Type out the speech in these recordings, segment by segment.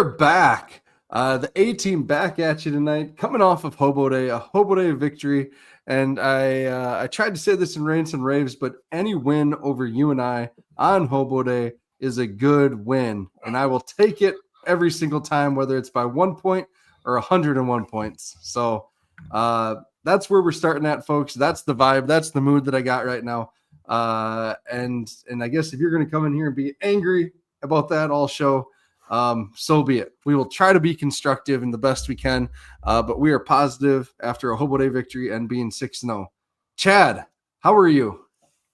are back. The A-team back at you tonight, coming off of Hobo Day, a Hobo Day victory. And I tried to say this in Rants and Raves, but any win over UNI on Hobo Day is a good win. And I will take it every single time, whether it's by 1 point or 101 points. So that's where we're starting at, folks. That's the vibe. That's the mood that I got right now. And I guess if you're going to come in here and be angry about that all show, so be it. We will try to be constructive and the best we can, but we are positive after a Hobo Day victory and being 6-0. Chad, how are you?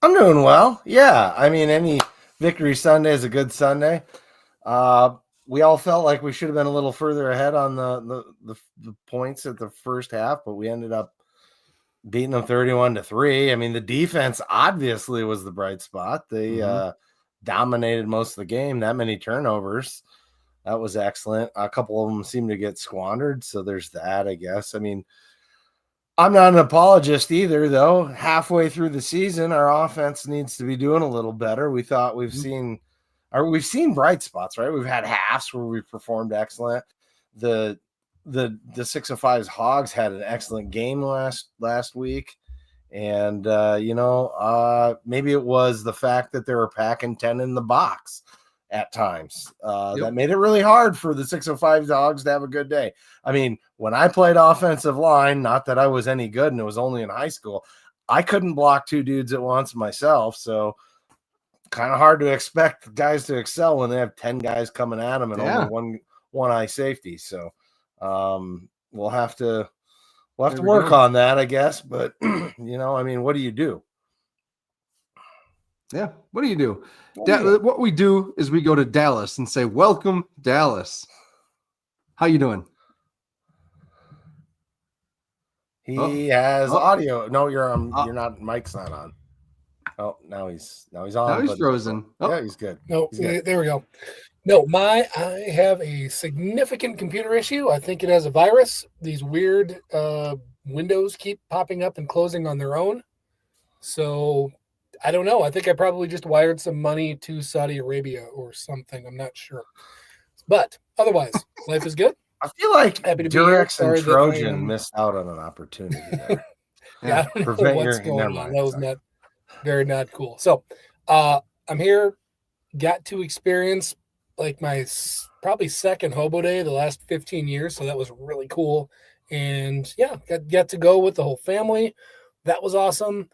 I'm doing well. Yeah, I mean, any victory Sunday is a good Sunday. We all felt like we should have been a little further ahead on the points at the first half, but we ended up beating them 31-3. I mean, the defense obviously was the bright spot. They dominated most of the game. That many turnovers. That was excellent. A couple of them seemed to get squandered, so there's that, I guess. I mean, I'm not an apologist either, though. Halfway through the season, our offense needs to be doing a little better. We thought we've seen bright spots, right? We've had halves where we've performed excellent. The 605's Hogs had an excellent game last week. And, maybe it was the fact that they were packing 10 in the box at times. That made it really hard for the 605 Dogs to have a good day. I mean, when I played offensive line, not that I was any good and it was only in high school, I couldn't block two dudes at once myself. So kind of hard to expect guys to excel when they have 10 guys coming at them and only one eye safety. So we'll have to work on that, I guess. But, I mean, what do you do? Yeah, what do you do? What we do is we go to Dallas and say, welcome, Dallas. How you doing? He has audio. No, you're not. Mike's not on. Oh, now he's on. Now he's frozen. Yeah, he's good. No, there we go. No, I have a significant computer issue. I think it has a virus. These weird windows keep popping up and closing on their own. So I don't know. I think I probably just wired some money to Saudi Arabia or something. I'm not sure. But otherwise, life is good. I feel like Durex and Trojan missed out on an opportunity there. I don't know what's going on. That was not cool. So I'm here. Got to experience like my probably second Hobo Day the last 15 years. So that was really cool. And yeah, got to go with the whole family. That was awesome.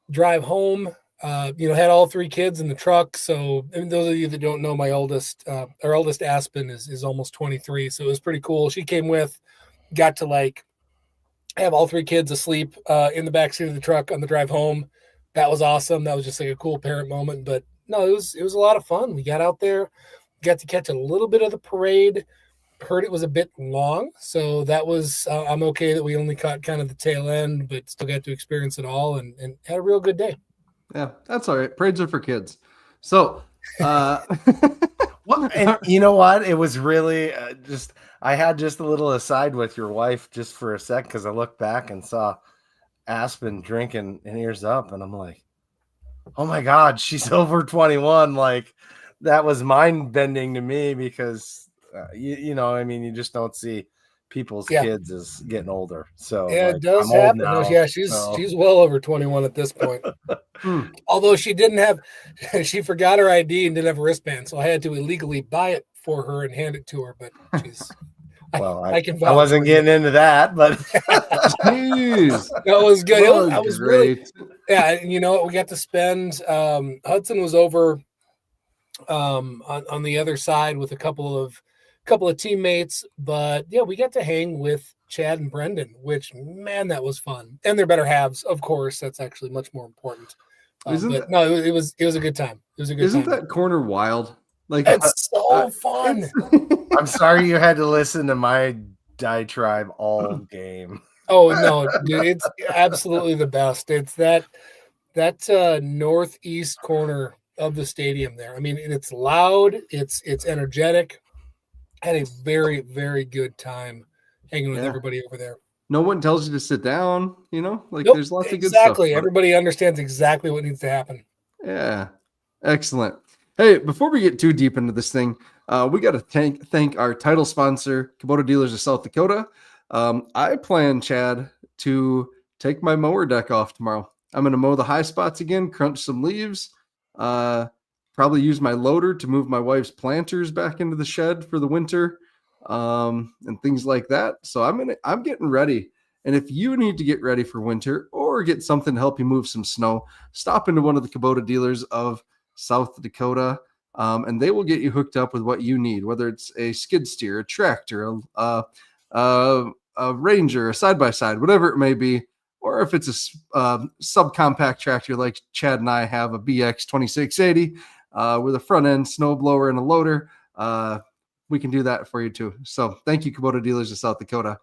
Drive home, had all three kids in the truck. So those of you that don't know, our eldest Aspen is almost 23. So it was pretty cool. She came with, got to have all three kids asleep in the backseat of the truck on the drive home. That was awesome. That was just like a cool parent moment. But no, it was a lot of fun. We got out there, got to catch a little bit of the parade. Heard it was a bit long, so that was I'm okay that we only caught kind of the tail end, but still got to experience it all and had a real good day. Yeah, that's all right. Parades are for kids. So and you know what? It was really I had just a little aside with your wife just for a sec because I looked back and saw Aspen drinking and ears up, and I'm like, oh my God, she's over 21. Like that was mind bending to me because you just don't see people's kids as getting older. So yeah, it does happen. Now, she's well over 21 at this point. Although she forgot her ID and didn't have a wristband, so I had to illegally buy it for her and hand it to her. But she's I wasn't getting into that, but jeez, that was good. That was great. Really, we got to spend. Hudson was over on the other side with a couple of teammates, but yeah, we got to hang with Chad and Brendan, which man, that was fun. And they're better halves, of course. That's actually much more important. It was a good time. It was a good Isn't time. That corner wild? Like it's so fun. I'm sorry you had to listen to my diatribe all game. Oh no, dude, it's absolutely the best. It's that northeast corner of the stadium there. I mean, it's loud, it's energetic. Had a very, very good time hanging with everybody over there. No one tells you to sit down, Nope, there's lots of good stuff. Exactly. Everybody understands exactly what needs to happen. Yeah. Excellent. Hey, before we get too deep into this thing, we got to thank our title sponsor, Kubota Dealers of South Dakota. I plan, Chad, to take my mower deck off tomorrow. I'm going to mow the high spots again, crunch some leaves, probably use my loader to move my wife's planters back into the shed for the winter, and things like that. So I'm getting ready. And if you need to get ready for winter or get something to help you move some snow, stop into one of the Kubota Dealers of South Dakota, and they will get you hooked up with what you need, whether it's a skid steer, a tractor, a Ranger, a side-by-side, whatever it may be, or if it's a subcompact tractor like Chad and I have, a BX 2680 with a front-end snowblower and a loader, we can do that for you too. So thank you, Kubota Dealers of South Dakota.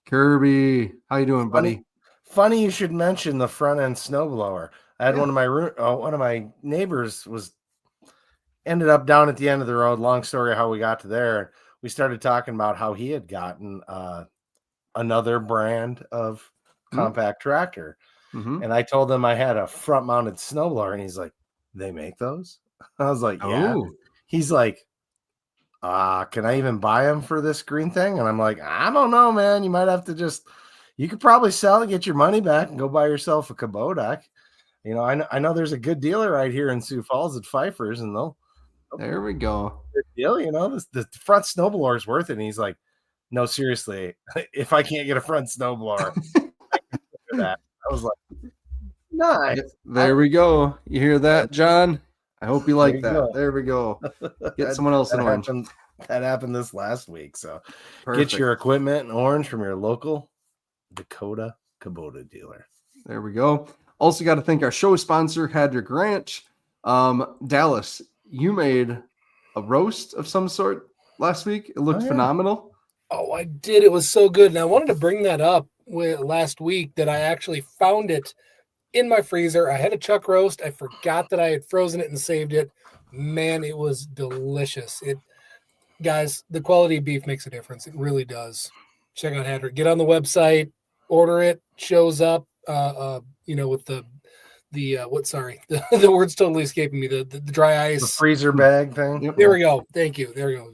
Kirby, how you doing, buddy? Funny you should mention the front-end snowblower. I had one of my neighbors ended up down at the end of the road. Long story how we got to there. We started talking about how he had gotten another brand of compact tractor. Mm-hmm. And I told him I had a front-mounted snowblower, and he's like, "They make those?" I was like, "Yeah." Oh. He's like, "Can I even buy them for this green thing?" And I'm like, "I don't know, man. You might have to you could probably sell and get your money back and go buy yourself a Kubota. You know, I know there's a good dealer right here in Sioux Falls at Pfeiffer's, and there we go. Good deal, you know, the front snowblower is worth it." And he's like, "No, seriously, if I can't get a front snowblower, I can do that." I was like, "Nice." There we go. You hear that, John? I hope you like that. Go. There we go. Get someone else in orange. That happened this last week. So Perfect. Get your equipment in orange from your local Dakota Kubota dealer. There we go. Also got to thank our show sponsor, Hadrick Ranch. Dallas, you made a roast of some sort last week. It looked phenomenal. Oh, I did. It was so good. And I wanted to bring that up last week that I actually found it in my freezer. I had a chuck roast. I forgot that I had frozen it and saved it. Man, it was delicious. Guys, the quality of beef makes a difference. It really does. Check out Hadrick. Get on the website, order it, shows up, with the word's totally escaping me. The dry ice. The freezer bag thing. Yep. There we go. Thank you. There we go.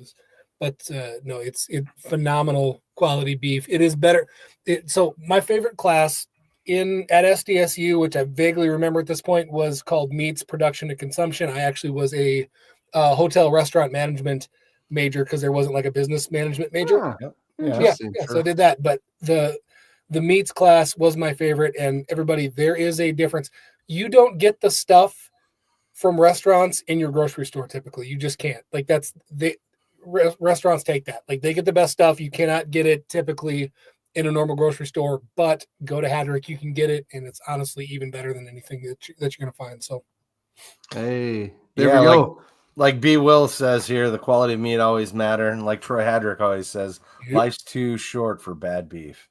But no, it's phenomenal quality beef. It is better. So my favorite class at SDSU, which I vaguely remember at this point, was called Meats Production to Consumption. I actually was a hotel restaurant management major because there wasn't like a business management major. So I did that. But the meats class was my favorite. And everybody, there is a difference. You don't get the stuff from restaurants in your grocery store typically. You just can't. Like restaurants take that. Like they get the best stuff. You cannot get it typically in a normal grocery store, but go to Hadrick, you can get it, and it's honestly even better than anything that you're going to find. So, hey, there we go. Like B. Will says here, the quality of meat always matter, and like Troy Hadrick always says, life's too short for bad beef.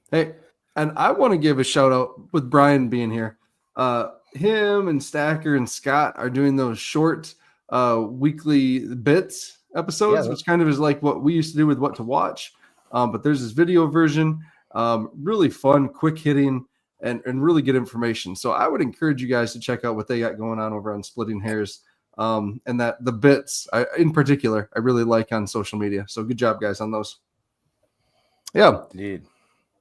Hey, and I want to give a shout out with Brian being here. Him and Stacker and Scott are doing those short weekly bits episodes, which kind of is like what we used to do with What to Watch. But there's this video version, really fun, quick hitting, and really good information. So I would encourage you guys to check out what they got going on over on Splitting Hairs, and that the bits in particular I really like on social media. So good job, guys, on those. Yeah, indeed.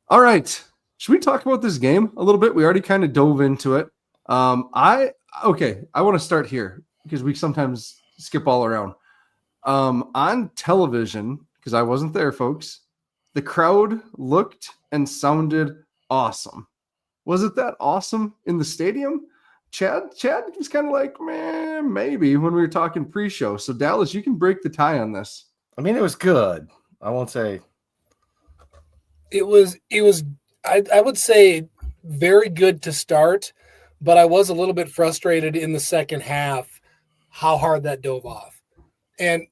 All right, should we talk about this game a little bit? We already kind of dove into it. I want to start here because we sometimes skip all around. On television, because I wasn't there, folks. The crowd looked and sounded awesome. Was it that awesome in the stadium? Chad was kind of like, man, maybe when we were talking pre-show. So Dallas, you can break the tie on this. I mean, it was good. I won't say. It was. I would say very good to start, but I was a little bit frustrated in the second half how hard that dove off. And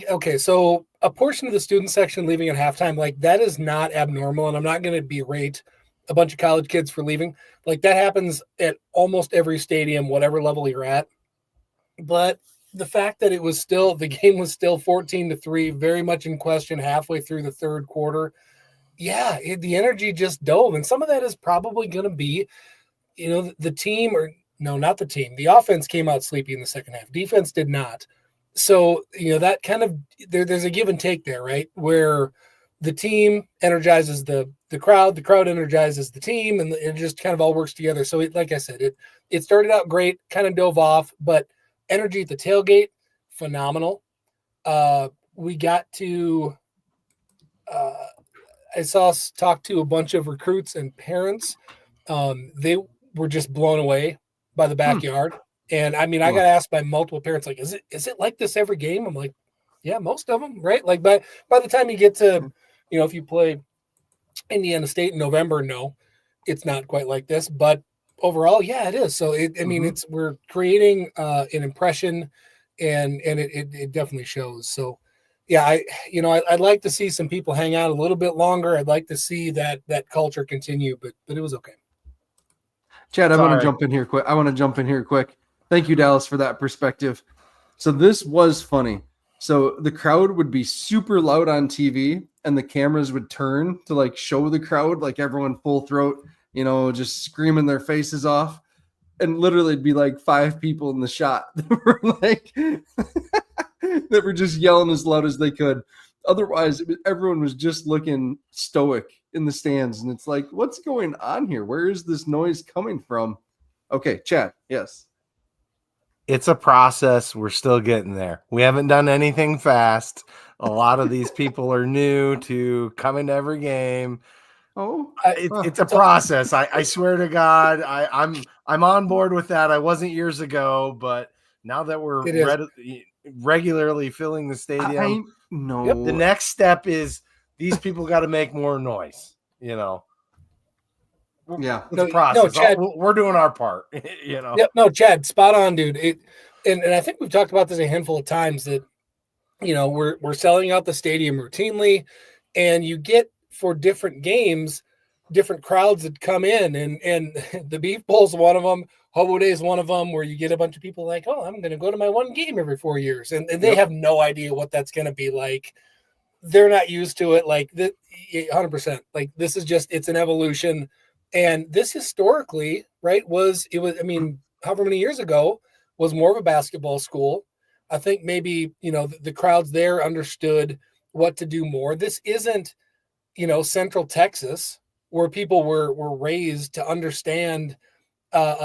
okay, so a portion of the student section leaving at halftime, like that is not abnormal. And I'm not going to berate a bunch of college kids for leaving. Like that happens at almost every stadium, whatever level you're at. But the fact that the game was still 14-3, very much in question halfway through the third quarter. Yeah, the energy just dove. And some of that is probably going to be, the team, or No, not the team. The offense came out sleepy in the second half. Defense did not. So, that kind of there's a give and take there, right? Where the team energizes the crowd energizes the team, and it just kind of all works together. So, like I said, it started out great, kind of dove off, but energy at the tailgate, phenomenal. We got to I talk to a bunch of recruits and parents. They were just blown away by the backyard. And I mean, I got asked by multiple parents, like, is it like this every game? I'm like, yeah, most of them, right? Like by the time you get to, if you play Indiana State in November, no, it's not quite like this. But overall, yeah, it is. So we're creating an impression, and it definitely shows. So yeah, I'd like to see some people hang out a little bit longer. I'd like to see that culture continue, but it was okay. Chad, I want to jump in here quick. Thank you, Dallas, for that perspective. So this was funny. So the crowd would be super loud on TV, and the cameras would turn to like show the crowd, like everyone full throat, just screaming their faces off. And literally it'd be like 5 people in the shot that were like that were just yelling as loud as they could. Otherwise, everyone was just looking stoic in the stands. And it's like, what's going on here? Where is this noise coming from? Okay, Chad, yes. It's a process. We're still getting there. We haven't done anything fast. A lot of these people are new to coming to every game. It's a process. I swear to God, I'm on board with that. I wasn't years ago, but now that we're regularly filling the stadium, the next step is these people got to make more noise. Yeah, it's a process. No, Chad, we're doing our part. Yep, no, Chad, spot on, dude. And I think we've talked about this a handful of times that we're selling out the stadium routinely, and you get for different games, different crowds that come in, and the Beef Bowl's one of them. Hobo Day is one of them, where you get a bunch of people like, oh, I'm going to go to my one game every 4 years, and they have no idea what that's going to be like. They're not used to it. Like 100%. Like this is it's an evolution. And this historically, right, however many years ago, was more of a basketball school. I think maybe, the crowds there understood what to do more. This isn't, Central Texas, where people were raised to understand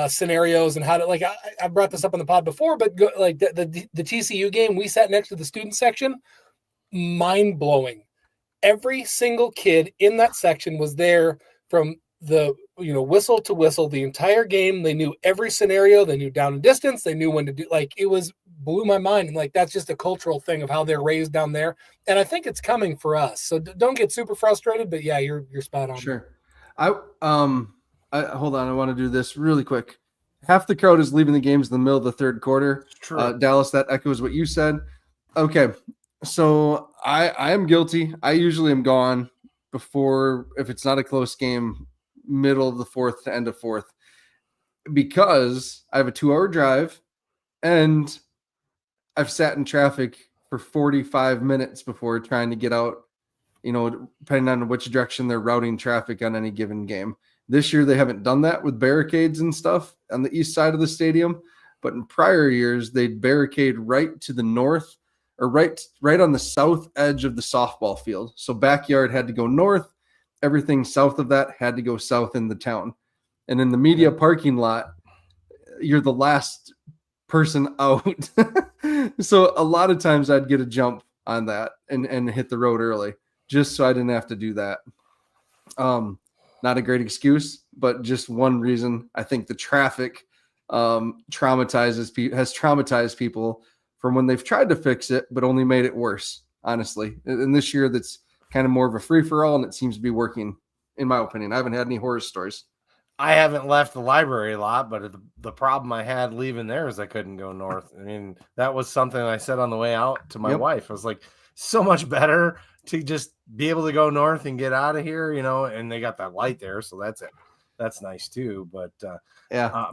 scenarios and how to, like, I brought this up on the pod before, but the TCU game, we sat next to the student section, mind blowing. Every single kid in that section was there from the whistle to whistle the entire game. They knew every scenario. They knew down and distance. They knew when to do, like, it blew my mind. And like, that's just a cultural thing of how they're raised down there. And I think it's coming for us. So don't get super frustrated, but yeah, you're spot on. Sure. I hold on. I want to do this really quick. Half the crowd is leaving the games in the middle of the third quarter. True. Dallas, that echoes what you said. Okay. So I am guilty. I usually am gone before, if it's not a close game, middle of the fourth to end of fourth, because I have a 2-hour drive and I've sat in traffic for 45 minutes before trying to get out, depending on which direction they're routing traffic on any given game. This year, they haven't done that with barricades and stuff on the east side of the stadium, but in prior years, they'd barricade right to the north or right on the south edge of the softball field. So backyard had to go north. Everything south of that had to go south in the town. And in the media parking lot, you're the last person out. So a lot of times I'd get a jump on that and hit the road early just so I didn't have to do that. Not a great excuse, but just one reason. I think the traffic has traumatized people from when they've tried to fix it, but only made it worse, honestly. And this year that's kind of more of a free-for-all, and it seems to be working, in my opinion. I haven't had any horror stories. I haven't left the library a lot, but the problem I had leaving there is I couldn't go north. I mean, that was something I said on the way out to my wife. I was like, so much better to just be able to go north and get out of here, and they got that light there, so that's it. That's nice too. But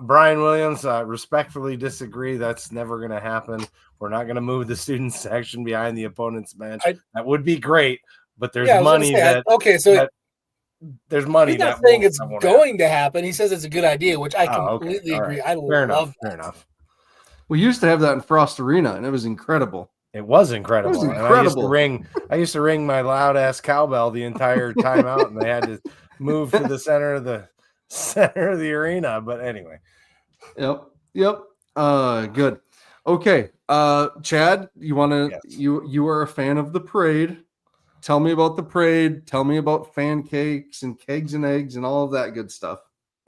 Brian Williams, respectfully disagree. That's never going to happen. We're not going to move the student section behind the opponent's bench. That would be great. But there's money there's money. He's not saying it's going to happen. He says it's a good idea, which I completely agree. I love that. Fair enough. We used to have that in Frost Arena, and it was incredible. It was incredible. And I used to ring my loud ass cowbell the entire time out, and they had to move to the center of the arena. But anyway. Yep. Good. Okay. Chad, you want to? Yes. You are a fan of the parade. Tell me about the parade. Tell me about fan cakes and kegs and eggs and all of that good stuff.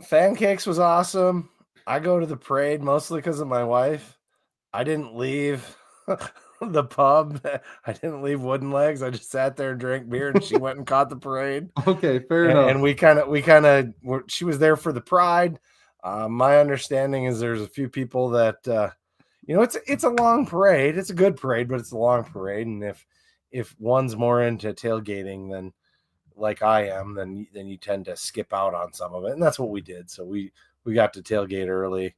Fan cakes was awesome. I go to the parade mostly because of my wife. I didn't leave the pub. I didn't leave Wooden Legs. I just sat there and drank beer, and she went and caught the parade. Okay, fair enough. And we kind of she was there for the pride. My understanding is there's a few people that it's a long parade. It's a good parade, but it's a long parade. And if one's more into tailgating than like I am, then you tend to skip out on some of it. And that's what we did. So we got to tailgate early,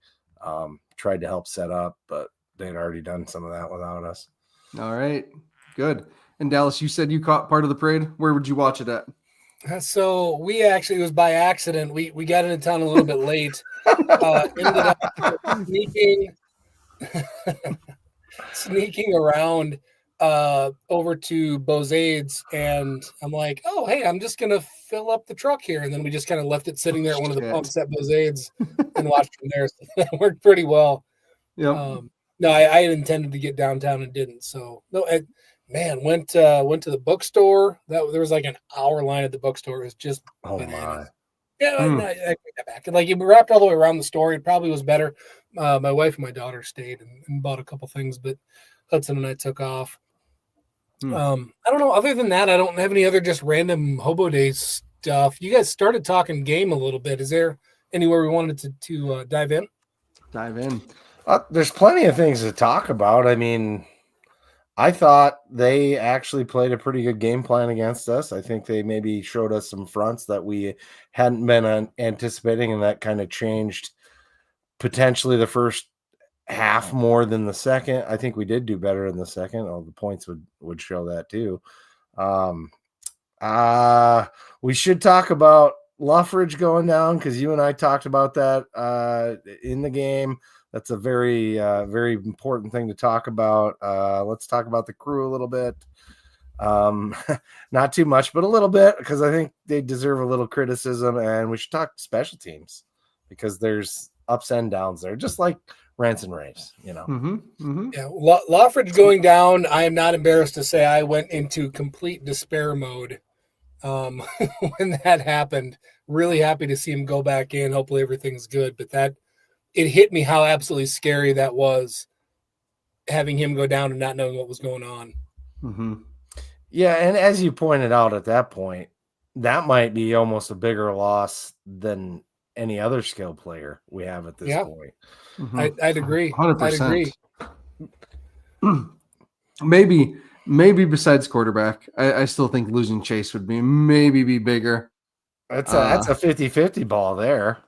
tried to help set up, but they'd already done some of that without us. All right, good. And Dallas, you said you caught part of the parade. Where would you watch it at? So we actually, it was by accident. We got into town a little bit late. Ended up sneaking around over to Bozade's, and I'm like, oh, hey, I'm just going to fill up the truck here. And then we just kind of left it sitting there at one of the pumps at Bozade's and watched from there. So that worked pretty well. Yeah. No, I had intended to get downtown and didn't. So no, went to the bookstore. There was like an hour line at the bookstore. It was just bananas. Yeah, I got back. And like, we wrapped all the way around the store. It probably was better. My wife and my daughter stayed and bought a couple things, but Hudson and I took off. I don't know. Other than that, I don't have any other just random Hobo Day stuff. You guys started talking game a little bit. Is there anywhere we wanted to dive in? Dive in. There's plenty of things to talk about. I mean, I thought they actually played a pretty good game plan against us. I think they maybe showed us some fronts that we hadn't been anticipating, and that kind of changed potentially the first half more than the second. I think we did do better in the second. The points would show that too. We should talk about Luffridge going down, because you and I talked about that in the game. That's a very, very important thing to talk about. Let's talk about the crew a little bit. Not too much, but a little bit, because I think they deserve a little criticism, and we should talk special teams, because there's ups and downs there, just like rants and raves, Yeah, Luffridge going down, I am not embarrassed to say I went into complete despair mode when that happened. Really happy to see him go back in. Hopefully everything's good, but it hit me how absolutely scary that was, having him go down and not knowing what was going on. Mm-hmm. Yeah, and as you pointed out at that point, that might be almost a bigger loss than any other skill player we have at this point. Mm-hmm. I'd agree. 100%. I'd agree. Maybe besides quarterback, I still think losing Chase would be bigger. That's a 50-50 ball there.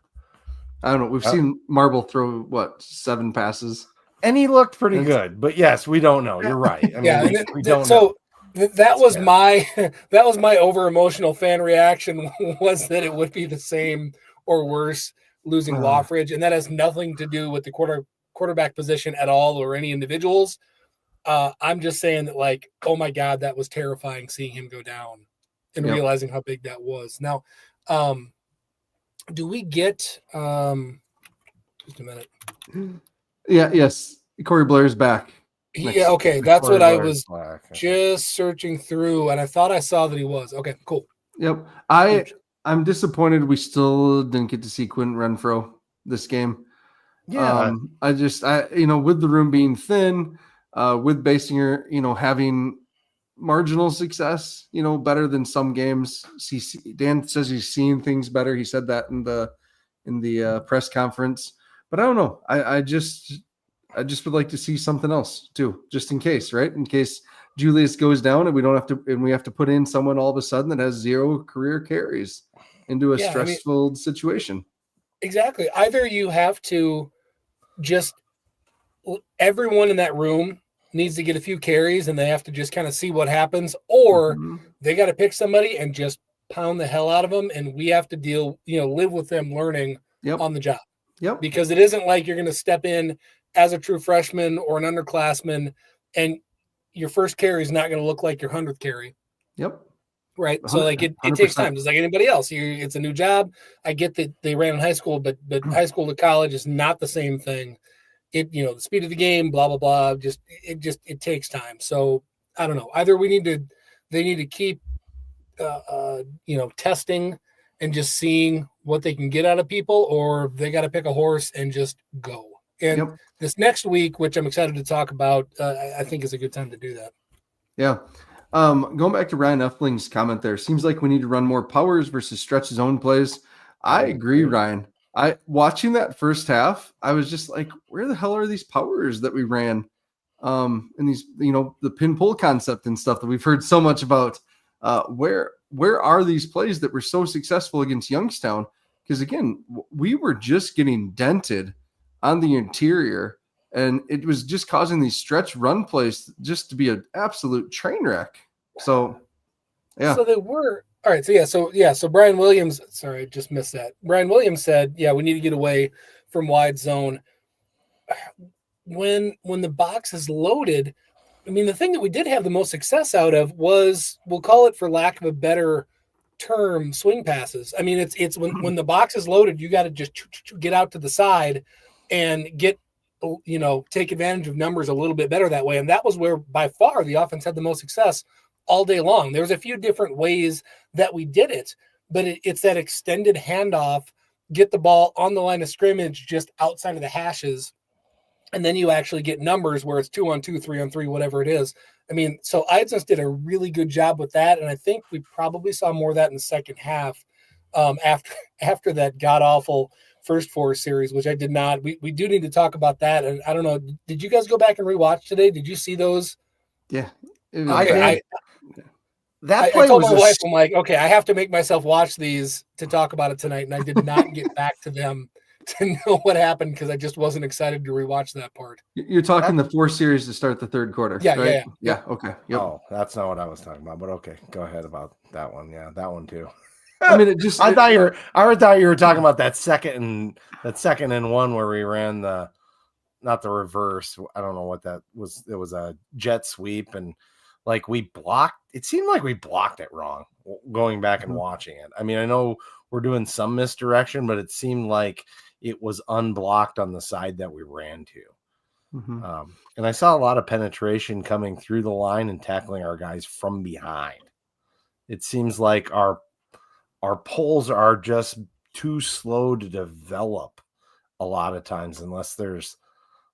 I don't know. We've seen Marble throw 7 passes, and he looked pretty good. But yes, we don't know. You're right. I mean, we don't know. That was my over emotional fan reaction, was that it would be the same or worse losing Luffridge, and that has nothing to do with the quarterback position at all or any individuals. I'm just saying that, like, oh my God, that was terrifying seeing him go down and realizing how big that was. Now, do we get just a minute? Yes. Corey Blair's back. Yeah, okay. That's what I was just searching through, and I thought I saw that he was. Okay, cool. Yep. I'm disappointed we still didn't get to see Quentin Renfro this game. Yeah. With the room being thin, with Basinger, having marginal success, better than some games. Dan says he's seeing things better. He said that in the press conference. But I don't know. I just would like to see something else too, just in case, right? In case Julius goes down and we have to put in someone all of a sudden that has 0 career carries into a stressful situation. Exactly. Either you have to just, everyone in that room needs to get a few carries and they have to just kind of see what happens, or they got to pick somebody and just pound the hell out of them, and we have to live with them learning on the job. Yep. Because it isn't like you're going to step in as a true freshman or an underclassman, and your first carry is not going to look like your 100th carry. Yep. Right. So like it takes time, just like anybody else. It's a new job. I get that they ran in high school, but high school to college is not the same thing. The speed of the game, blah, blah, blah. It takes time. So I don't know. Either they need to keep, testing and just seeing what they can get out of people, or they got to pick a horse and just go. And this next week, which I'm excited to talk about, I think is a good time to do that. Yeah. Going back to Ryan Efling's comment there, seems like we need to run more powers versus stretch zone plays. I agree, Ryan. Watching that first half, I was just like, where the hell are these powers that we ran? And these, the pin pull concept and stuff that we've heard so much about. Where are these plays that were so successful against Youngstown? Because again, we were just getting dented on the interior, and it was just causing these stretch run plays just to be an absolute train wreck. So, yeah. So they were all right. So Brian Williams. Sorry, I just missed that. Brian Williams said, "Yeah, we need to get away from wide zone." When the box is loaded, I mean, the thing that we did have the most success out of was, we'll call it, for lack of a better term, swing passes. I mean, it's when the box is loaded, you got to just get out to the side and take advantage of numbers a little bit better that way. And that was where by far the offense had the most success all day long. There was a few different ways that we did it, but it's that extended handoff, get the ball on the line of scrimmage, just outside of the hashes. And then you actually get numbers where it's 2-on-2, 3-on-3, whatever it is. I mean, so Eidsness did a really good job with that. And I think we probably saw more of that in the second half after that god-awful first four series, which I did not. We do need to talk about that. And I don't know, did you guys go back and rewatch today? Did you see those? Yeah. I told my wife, I'm like, okay, I have to make myself watch these to talk about it tonight. And I did not get back to them to know what happened because I just wasn't excited to rewatch that part. You're talking the 4 series to start the third quarter. Yeah, right? Yeah. Okay. Yep. Oh, that's not what I was talking about, but okay, go ahead about that one. Yeah, that one too. I mean, I thought you were talking about that second and one where we ran not the reverse. I don't know what that was. It was a jet sweep, and like we blocked. It seemed like we blocked it wrong. Going back and watching it, I mean, I know we're doing some misdirection, but it seemed like it was unblocked on the side that we ran to. And I saw a lot of penetration coming through the line and tackling our guys from behind. It seems like our pulls are just too slow to develop a lot of times, unless there's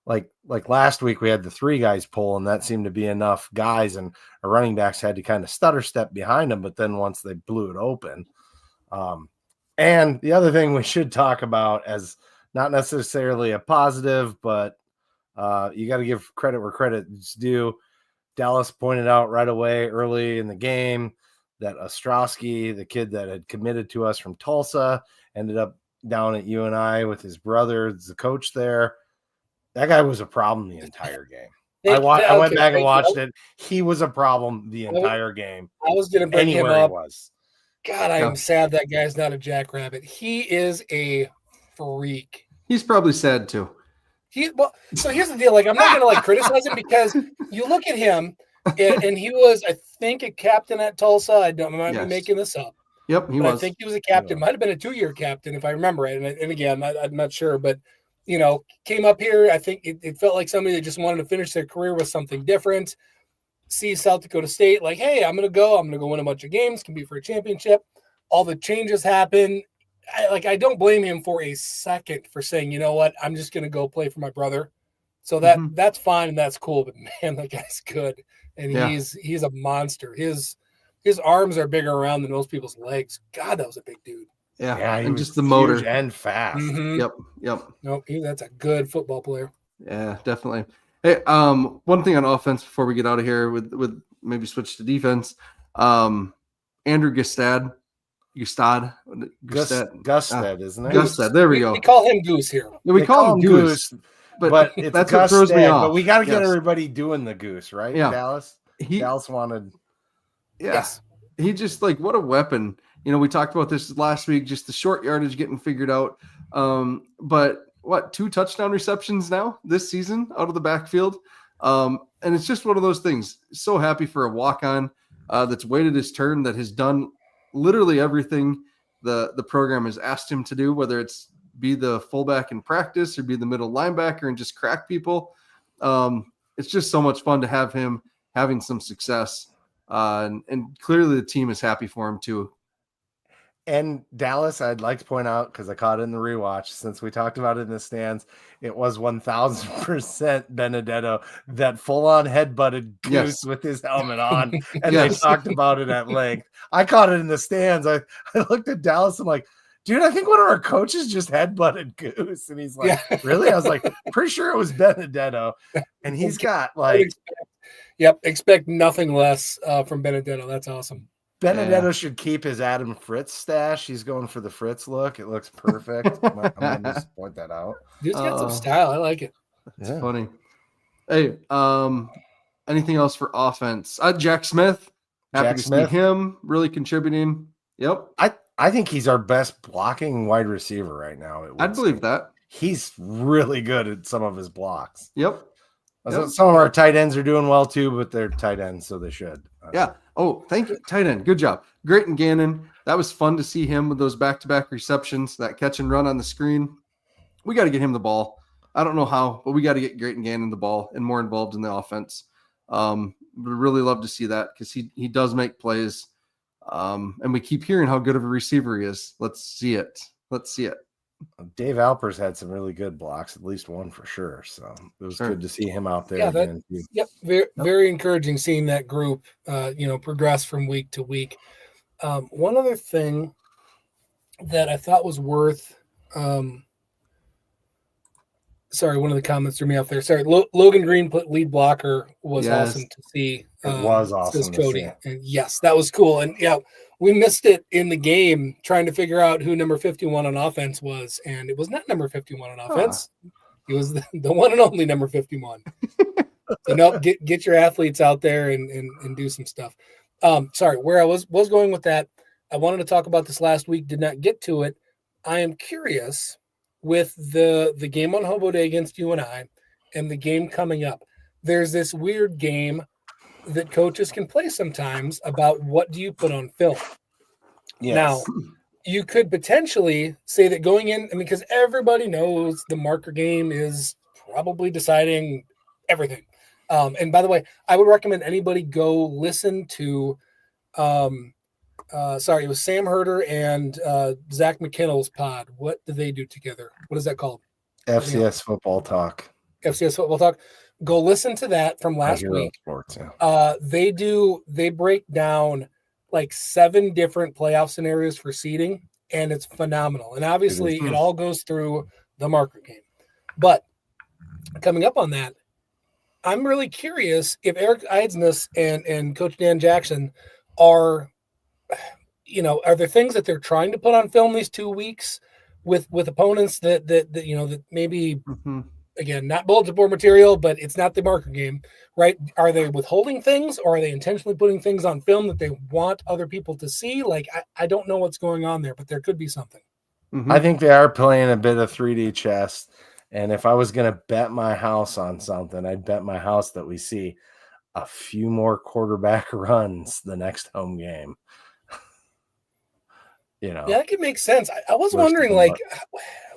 like last week we had the 3 guys pull, and that seemed to be enough guys, and our running backs had to kind of stutter step behind them. But then once they blew it open, and the other thing we should talk about, as not necessarily a positive, but you got to give credit where credit's due. Dallas pointed out right away early in the game that Ostrowski, the kid that had committed to us from Tulsa, ended up down at UNI with his brother, the coach there. That guy was a problem the entire game. I went back and watched it. He was a problem the entire game. I was going to bring him up. Was. God, I am sad that guy's not a jackrabbit. He is a freak. He's probably sad too. So here's the deal. Like, I'm not going to criticize him, because you look at him, and he was, I think, a captain at Tulsa. I might be making this up. Yep, he was. I think he was a captain. Might have been a 2-year captain, if I remember right. And again, I'm not sure, but came up here. I think it felt like somebody that just wanted to finish their career with something different. See South Dakota State, like, hey, I'm gonna go win a bunch of games, can be for a championship. All the changes happen. I don't blame him for a second for saying, you know what, I'm just gonna go play for my brother. So that's fine and that's cool. But man, that guy's good, and he's a monster. His arms are bigger around than most people's legs. God, that was a big dude. Yeah, and just the motor and fast. Yep. No, that's a good football player. Yeah, definitely. Hey, one thing on offense before we get out of here with maybe switch to defense. Andrew Gustad, Gustad, isn't it? Gustad. There we go. We call him Goose here. Yeah, we call him Goose. But that's what throws me off. But we got to get everybody doing the Goose, right? Yeah. Dallas wanted. Yes. he just like what a weapon. We talked about this last week, just the short yardage getting figured out. But what, 2 touchdown receptions now this season out of the backfield. And it's just one of those things. So happy for a walk-on that's waited his turn, that has done literally everything the program has asked him to do, whether it's be the fullback in practice or be the middle linebacker and just crack people. It's just so much fun to have him having some success. And clearly the team is happy for him too. And Dallas, I'd like to point out, because I caught it in the rewatch, since we talked about it in the stands, it was 1,000% Benedetto that full-on headbutted Goose with his helmet on, and they talked about it at length. I caught it in the stands. I looked at Dallas. I'm like, dude, I think one of our coaches just headbutted Goose, and he's like, really? I was like, pretty sure it was Benedetto, and he's got like, expect nothing less from Benedetto. That's awesome. Benedetto should keep his Adam Fritz stash. He's going for the Fritz look. It looks perfect. I'm going to just point that out. Dude's got some style. I like it. It's funny. Hey, anything else for offense? Jack Smith. Happy to see him really contributing. Yep. I think he's our best blocking wide receiver right now. I'd believe that. He's really good at some of his blocks. Yep. Some of our tight ends are doing well too, but they're tight ends, so they should. Yeah. Oh, thank you. Tight end. Good job. Grayton Gannon. That was fun to see him with those back-to-back receptions, that catch and run on the screen. We got to get him the ball. I don't know how, but we got to get Grayton Gannon the ball and more involved in the offense. Would really love to see that because he does make plays. And we keep hearing how good of a receiver he is. Let's see it. Dave Alpers had some really good blocks, at least one for sure. So it was good to see him out there. Very, very encouraging seeing that group, progress from week to week. One other thing that I thought was worth, one of the comments threw me off there. Sorry, Logan Green put lead blocker was awesome to see. It was awesome, Cody. And yes, that was cool. And we missed it in the game trying to figure out who number 51 on offense was, and it was not number 51 on offense. It was the one and only number 51. So get your athletes out there and do some stuff. Where I was going with that, I wanted to talk about this last week, did not get to it. I am curious with the game on Hobo Day against UNI and the game coming up. There's this weird game that coaches can play sometimes about what do you put on film. Yes. Now, you could potentially say that going in, because everybody knows the marker game is probably deciding everything. And by the way, I would recommend anybody go listen to, it was Sam Herder and Zach McKinnell's pod. What do they do together? What is that called? FCS Football Talk. FCS Football Talk. Go listen to that from last week. Sports, yeah. They break down like 7 different playoff scenarios for seeding, and it's phenomenal. And obviously it all goes through the marker game. But coming up on that, I'm really curious if Eric Eidsness and Coach Dan Jackson are there things that they're trying to put on film these 2 weeks with opponents that maybe again, not bulletin board material, but it's not the marker game, right? Are they withholding things, or are they intentionally putting things on film that they want other people to see? Like, I don't know what's going on there, but there could be something. I think they are playing a bit of 3D chess. And if I was going to bet my house on something, I'd bet my house that we see a few more quarterback runs the next home game. Yeah, that could make sense. I was wondering,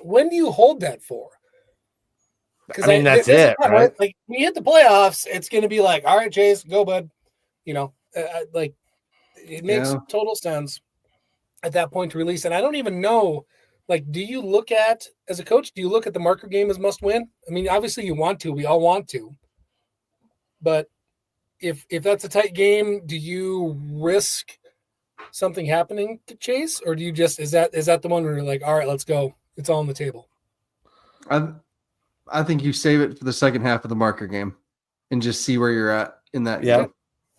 when do you hold that for? I mean, that's it, right? Like, when you hit the playoffs, it's going to be like, all right, Chase, go, bud. It makes total sense at that point to release. And I don't even know, do you look at, as a coach, do you look at the marker game as must win? I mean, obviously you want to. We all want to. But if that's a tight game, do you risk something happening to Chase? Or do you just, is that the one where you're like, all right, let's go. It's all on the table? I think you save it for the second half of the marker game and just see where you're at in that. Yeah.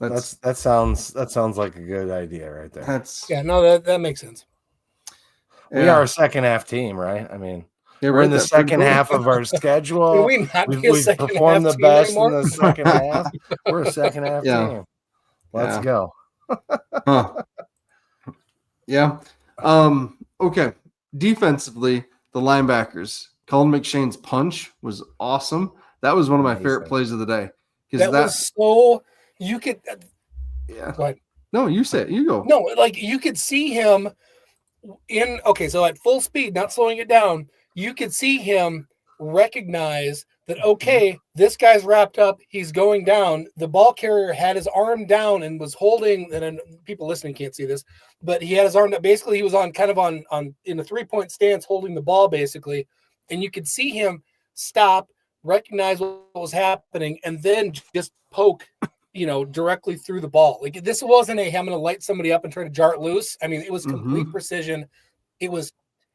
Game. That sounds like a good idea right there. That makes sense. We are a second half team, right? I mean, we're in the second half of our schedule. We've performed the best in the second half. We're a second half team. Let's go. Yeah. Okay. Defensively, the linebackers. Colin McShane's punch was awesome. That was one of my favorite plays of the day. That was so you could. Yeah. Go ahead. No, you say it. You go. No, like you could see him so at full speed, not slowing it down, you could see him recognize that, okay, this guy's wrapped up, he's going down. The ball carrier had his arm down and was holding, and people listening can't see this, but he had his arm down. Basically, he was on in a 3-point stance holding the ball, basically, and you could see him stop, recognize what was happening, and then just poke directly through the ball. Like, this wasn't I'm going to light somebody up and try to jar it loose. I mean, it was complete precision. It was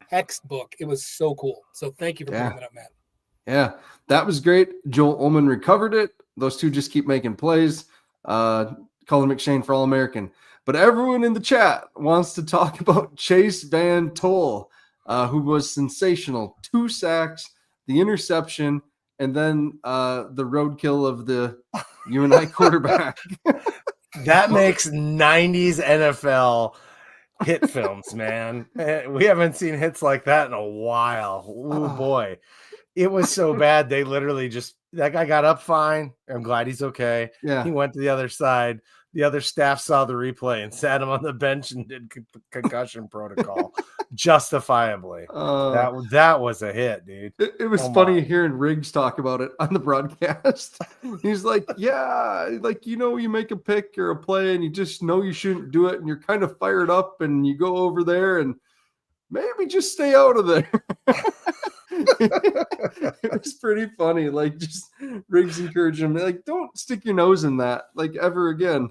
textbook. It was so cool. So thank you for bringing that up, Matt. Yeah, that was great. Joel Ullman recovered it. Those two just keep making plays. Colin McShane for All-American. But everyone in the chat wants to talk about Chase Van Tol, who was sensational. 2 sacks, the interception, and then the roadkill of the UNI quarterback. That makes 90s NFL hit films, man. We haven't seen hits like that in a while. Oh, boy. It was so bad. They literally that guy got up fine. I'm glad he's okay. Yeah. He went to the other side. The other staff saw the replay and sat him on the bench and did concussion protocol justifiably. That was a hit, dude. It was funny hearing Riggs talk about it on the broadcast. He's like, yeah, like, you make a pick or a play and you just know you shouldn't do it. And you're kind of fired up and you go over there and maybe just stay out of there. It was pretty funny. Like, just Riggs encouraging him, like, don't stick your nose in that, like, ever again.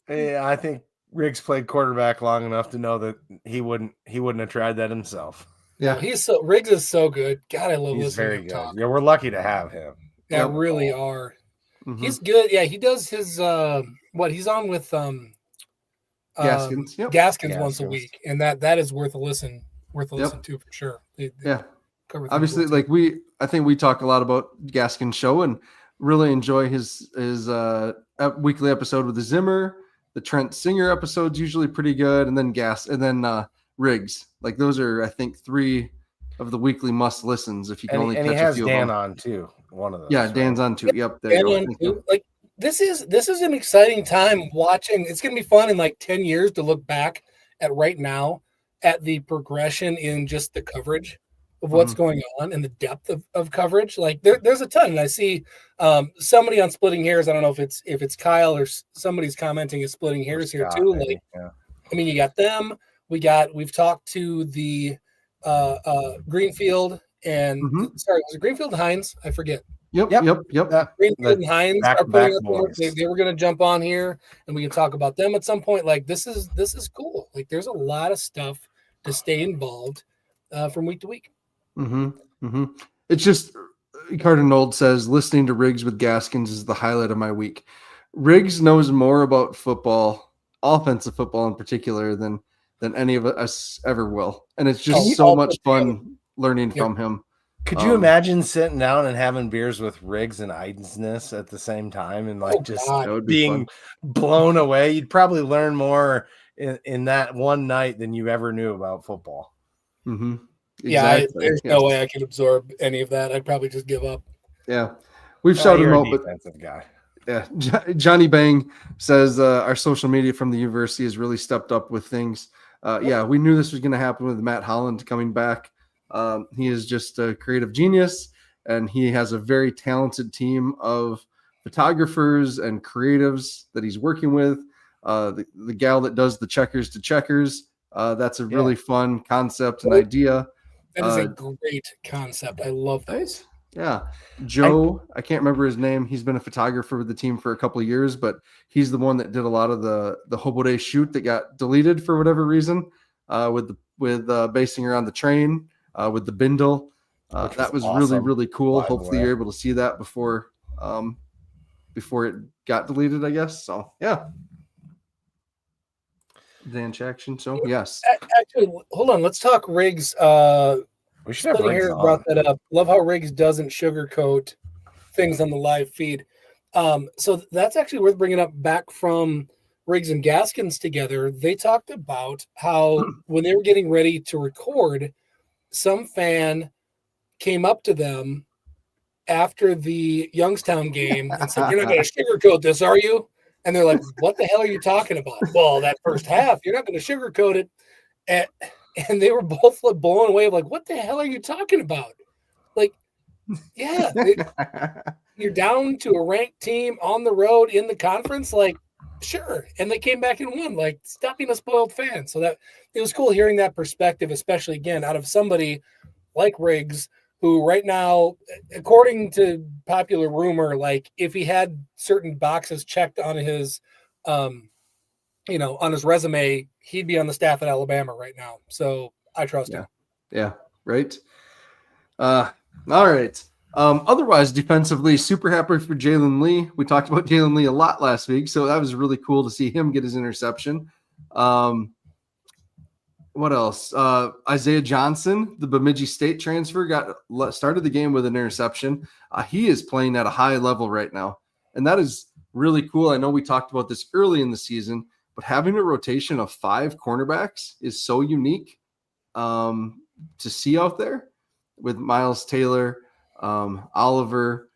Yeah, I think Riggs played quarterback long enough to know that he wouldn't have tried that himself. Yeah, Riggs is so good. God, I love listening to him talk. Yeah, we're lucky to have him. Yeah, really are. He's good. Yeah, he does his he's on with Gaskins. Gaskins once a week, and that is worth a listen to for sure. Obviously, like I think we talk a lot about Gaskin's show and really enjoy his weekly episode with the Zimmer. The Trent Singer episode's usually pretty good, and then Riggs. Like, those are, I think, 3 of the weekly must listens. If you can only catch a few of them. Dan on too. One of those. Yeah, Dan's on too. Yep, there you go. Like, this is an exciting time watching. It's going to be fun in like 10 years to look back at right now at the progression in just the coverage of what's going on and the depth of coverage. Like, there's a ton. And I see somebody on Splitting Hairs. I don't know if it's Kyle or somebody's commenting is Splitting Hairs here too. Like, I mean, you got them. We've talked to the Greenfield and sorry, was it Greenfield and Hines? I forget. Yep. Greenfield and Hines are putting up. They were going to jump on here, and we can talk about them at some point. Like, this is cool. Like, there's a lot of stuff to stay involved from week to week. It's just, Carter Nold says, listening to Riggs with Gaskins is the highlight of my week. Riggs knows more about football, offensive football in particular, than any of us ever will, and it's just so much fun learning from him. Could you imagine sitting down and having beers with Riggs and Idensness at the same time and being blown away? You'd probably learn more in that one night than you ever knew about football. Exactly. There's no way I could absorb any of that. I'd probably just give up. Yeah. We've shouted him out, but defensive guy. Yeah. Johnny Bang says our social media from the university has really stepped up with things. We knew this was going to happen with Matt Holland coming back. He is just a creative genius, and he has a very talented team of photographers and creatives that he's working with. The gal that does the checkers to checkers, that's a really fun concept and idea. That is a great concept. I love that. Yeah. Joe, I can't remember his name. He's been a photographer with the team for a couple of years, but he's the one that did a lot of the Hobo Day shoot that got deleted for whatever reason, with basing around the train, with the bindle. That was awesome. Really, really cool. Hopefully you're able to see that before it got deleted, I guess. So, yeah. Dan Jackson. So, yes. Actually, hold on. Let's talk Riggs. We should have Riggs on. Brought that up. Love how Riggs doesn't sugarcoat things on the live feed. So that's actually worth bringing up back from Riggs and Gaskins together, they talked about how when they were getting ready to record, some fan came up to them after the Youngstown game and said, "You're not going to sugarcoat this, are you?" And they're like, "What the hell are you talking about?" "Well, that first half, you're not going to sugarcoat it. And they were both blown away of like, "What the hell are you talking about?" Like, yeah, you're down to a ranked team on the road in the conference. Like, sure. And they came back and won. Like, stop being a spoiled fan. So that it was cool hearing that perspective, especially again, out of somebody like Riggs, who right now, according to popular rumor, like if he had certain boxes checked on his, on his resume, he'd be on the staff at Alabama right now. So I trust him. Yeah. Right. All right. Otherwise, defensively, super happy for Jalen Lee. We talked about Jalen Lee a lot last week, so that was really cool to see him get his interception. What else? Isaiah Johnson, the Bemidji State transfer, started the game with an interception. He is playing at a high level right now, and that is really cool. I know we talked about this early in the season, but having a rotation of 5 cornerbacks is so unique to see out there with Miles Taylor, Oliver,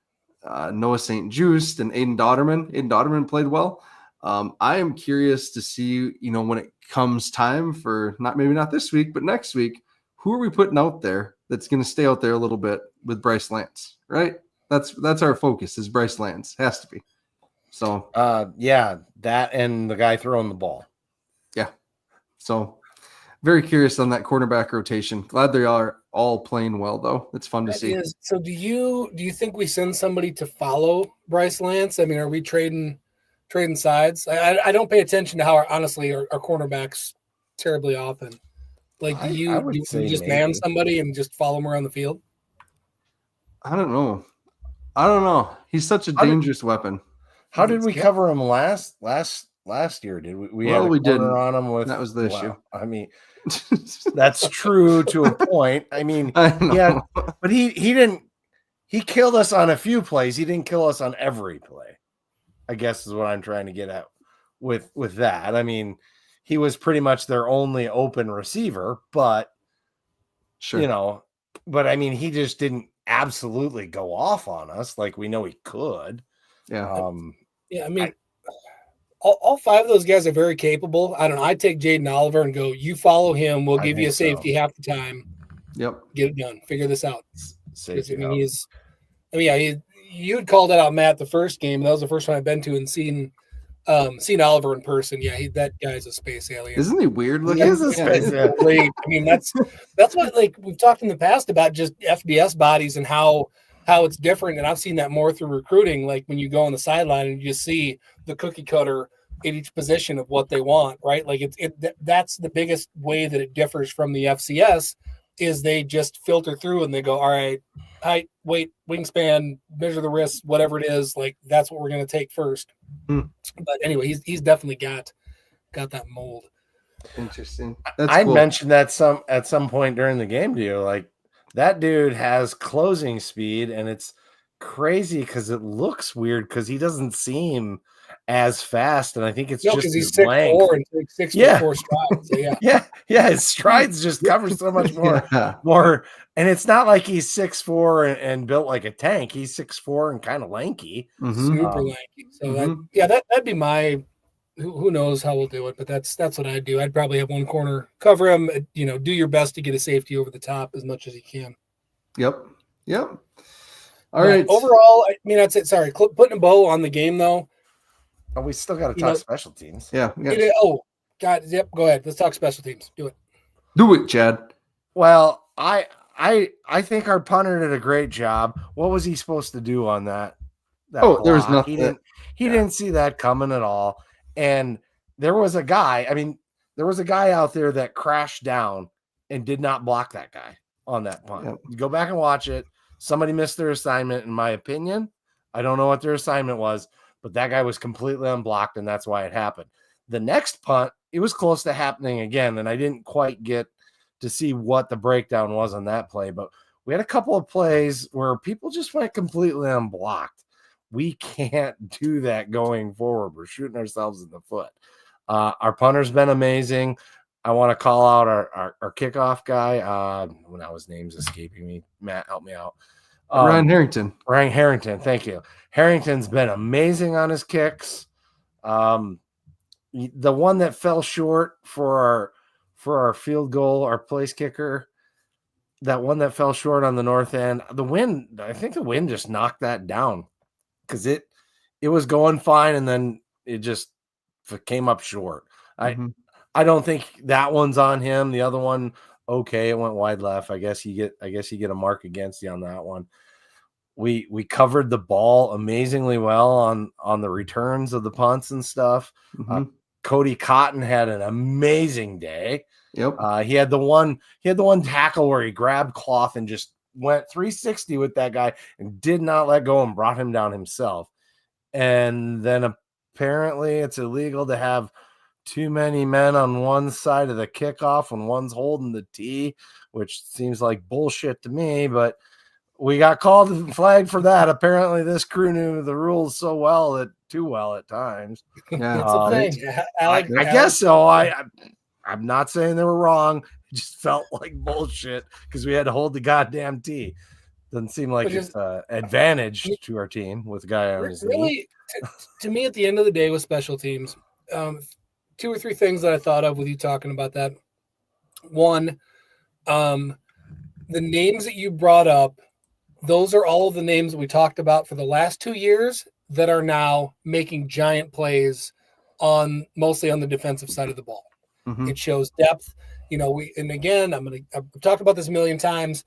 Noah St. Just, and Aiden Dodderman. Aiden Dodderman played well. I am curious to see, when it comes time for maybe not this week, but next week, who are we putting out there that's going to stay out there a little bit with Bryce Lance, right? That's our focus is Bryce Lance. Has to be. So, that and the guy throwing the ball. Yeah. So very curious on that cornerback rotation. Glad they are all playing well, though. It's fun to see. So do you think we send somebody to follow Bryce Lance? I mean, are we trading sides? I don't pay attention to how our cornerbacks terribly often. Like, do you just maybe man somebody and just follow him around the field? I don't know. He's such a dangerous weapon. How did we cover him last year? Did we had a we didn't on him with that was the issue. I mean, that's true to a point. I mean, yeah, but he didn't. He killed us on a few plays. He didn't kill us on every play, I guess is what I'm trying to get at with that. I mean, he was pretty much their only open receiver, but sure. But I mean, he just didn't absolutely go off on us like we know he could. Yeah. I mean, all 5 of those guys are very capable. I don't know. I take Jaden Oliver and go, you follow him. We'll give you a safety half the time. Yep. Get it done. Figure this out. Safety. You had called that out, Matt, the first game. That was the first one I've been to and seen Oliver in person. Yeah, that guy's a space alien. Isn't he weird looking? He is a space alien. I mean, that's what, like, we've talked in the past about just FBS bodies and how it's different. And I've seen that more through recruiting. Like when you go on the sideline and you just see the cookie cutter at each position of what they want, right? Like that's the biggest way that it differs from the FCS is they just filter through and they go, all right, height, weight, wingspan, measure the wrists, whatever it is. Like that's what we're going to take first. But anyway, he's definitely got that mold. Interesting. I mentioned that at some point during the game to you, like that dude has closing speed and it's crazy because it looks weird because he doesn't seem as fast, and I think it's just he's 6'4" and 6'4" strides. So yeah, his strides just cover so much more. And it's not like he's 6'4" and built like a tank. He's 6'4" and kind of lanky, super lanky. So that'd be my. Who knows how we'll do it, but that's what I'd do. I'd probably have one corner, cover him, do your best to get a safety over the top as much as you can. Yep. All right. Overall, I mean, that's it. Sorry, putting a bow on the game though. Oh, we still got to talk special teams. Yeah. Oh, God. Yep. Go ahead. Let's talk special teams. Do it. Do it, Chad. Well, I think our punter did a great job. What was he supposed to do on that block? There was nothing. He didn't see that coming at all. And there was a guy out there that crashed down and did not block that guy on that punt. Yep. You go back and watch it. Somebody missed their assignment, in my opinion. I don't know what their assignment was, but that guy was completely unblocked, and that's why it happened. The next punt, it was close to happening again, and I didn't quite get to see what the breakdown was on that play, but we had a couple of plays where people just went completely unblocked. we can't do that going forward. We're shooting ourselves in the foot. Our punter's been amazing. I want to call out our kickoff guy. Now his name's escaping me. Matt, help me out. Ryan Harrington. Ryan Harrington, thank you. Harrington's been amazing on his kicks. The one that fell short for our field goal, our place kicker, that one that fell short on the north end, I think the wind just knocked that down because it was going fine and then it just came up short. I don't think that one's on him. The other one, okay, it went wide left. I guess you get a mark against you on that one. We covered the ball amazingly well on the returns of the punts and stuff. Cody Cotton had an amazing day. Yep. He had the one tackle where he grabbed cloth and just went 360 with that guy and did not let go and brought him down himself. And then apparently it's illegal to have too many men on one side of the kickoff when one's holding the tee, which seems like bullshit to me, but we got called and flagged for that. Apparently this crew knew the rules too well at times. Yeah, that's a thing. I guess so. I'm not saying they were wrong. It just felt like bullshit because we had to hold the goddamn tee. Doesn't seem like it's an advantage to our team with a guy on his knee. To me, at the end of the day with special teams, 2 or 3 things that I thought of with you talking about that. One, the names that you brought up, those are all of the names that we talked about for the last 2 years that are now making giant plays mostly on the defensive side of the ball. It shows depth. I've talked about this a million times.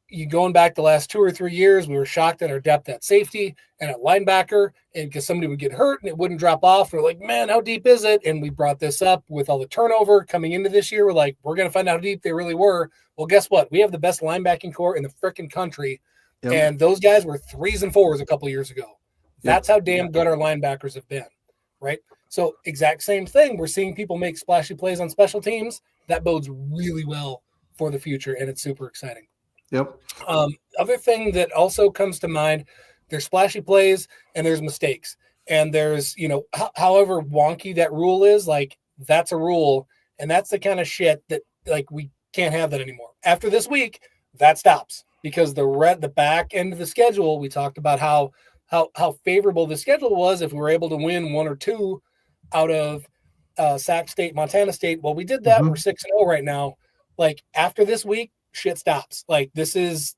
You going back the last 2 or 3 years, we were shocked at our depth at safety and at linebacker, and because somebody would get hurt and it wouldn't drop off. We're like, man, how deep is it? And we brought this up with all the turnover coming into this year. We're like, we're going to find out how deep they really were. Well, guess what? We have the best linebacking core in the freaking country. Yep. And those guys were 3s and 4s a couple years ago. That's how damn good our linebackers have been, right? So exact same thing. We're seeing people make splashy plays on special teams. That bodes really well for the future, and it's super exciting. Yep. Other thing that also comes to mind, there's splashy plays and there's mistakes. And there's, however wonky that rule is, like that's a rule. And that's the kind of shit that like we can't have that anymore. After this week, that stops because the back end of the schedule, we talked about how favorable the schedule was if we were able to win 1 or 2 out of Sac State, Montana State. Well, we did that. We're 6-0 right now. Like after this week, shit stops. Like this is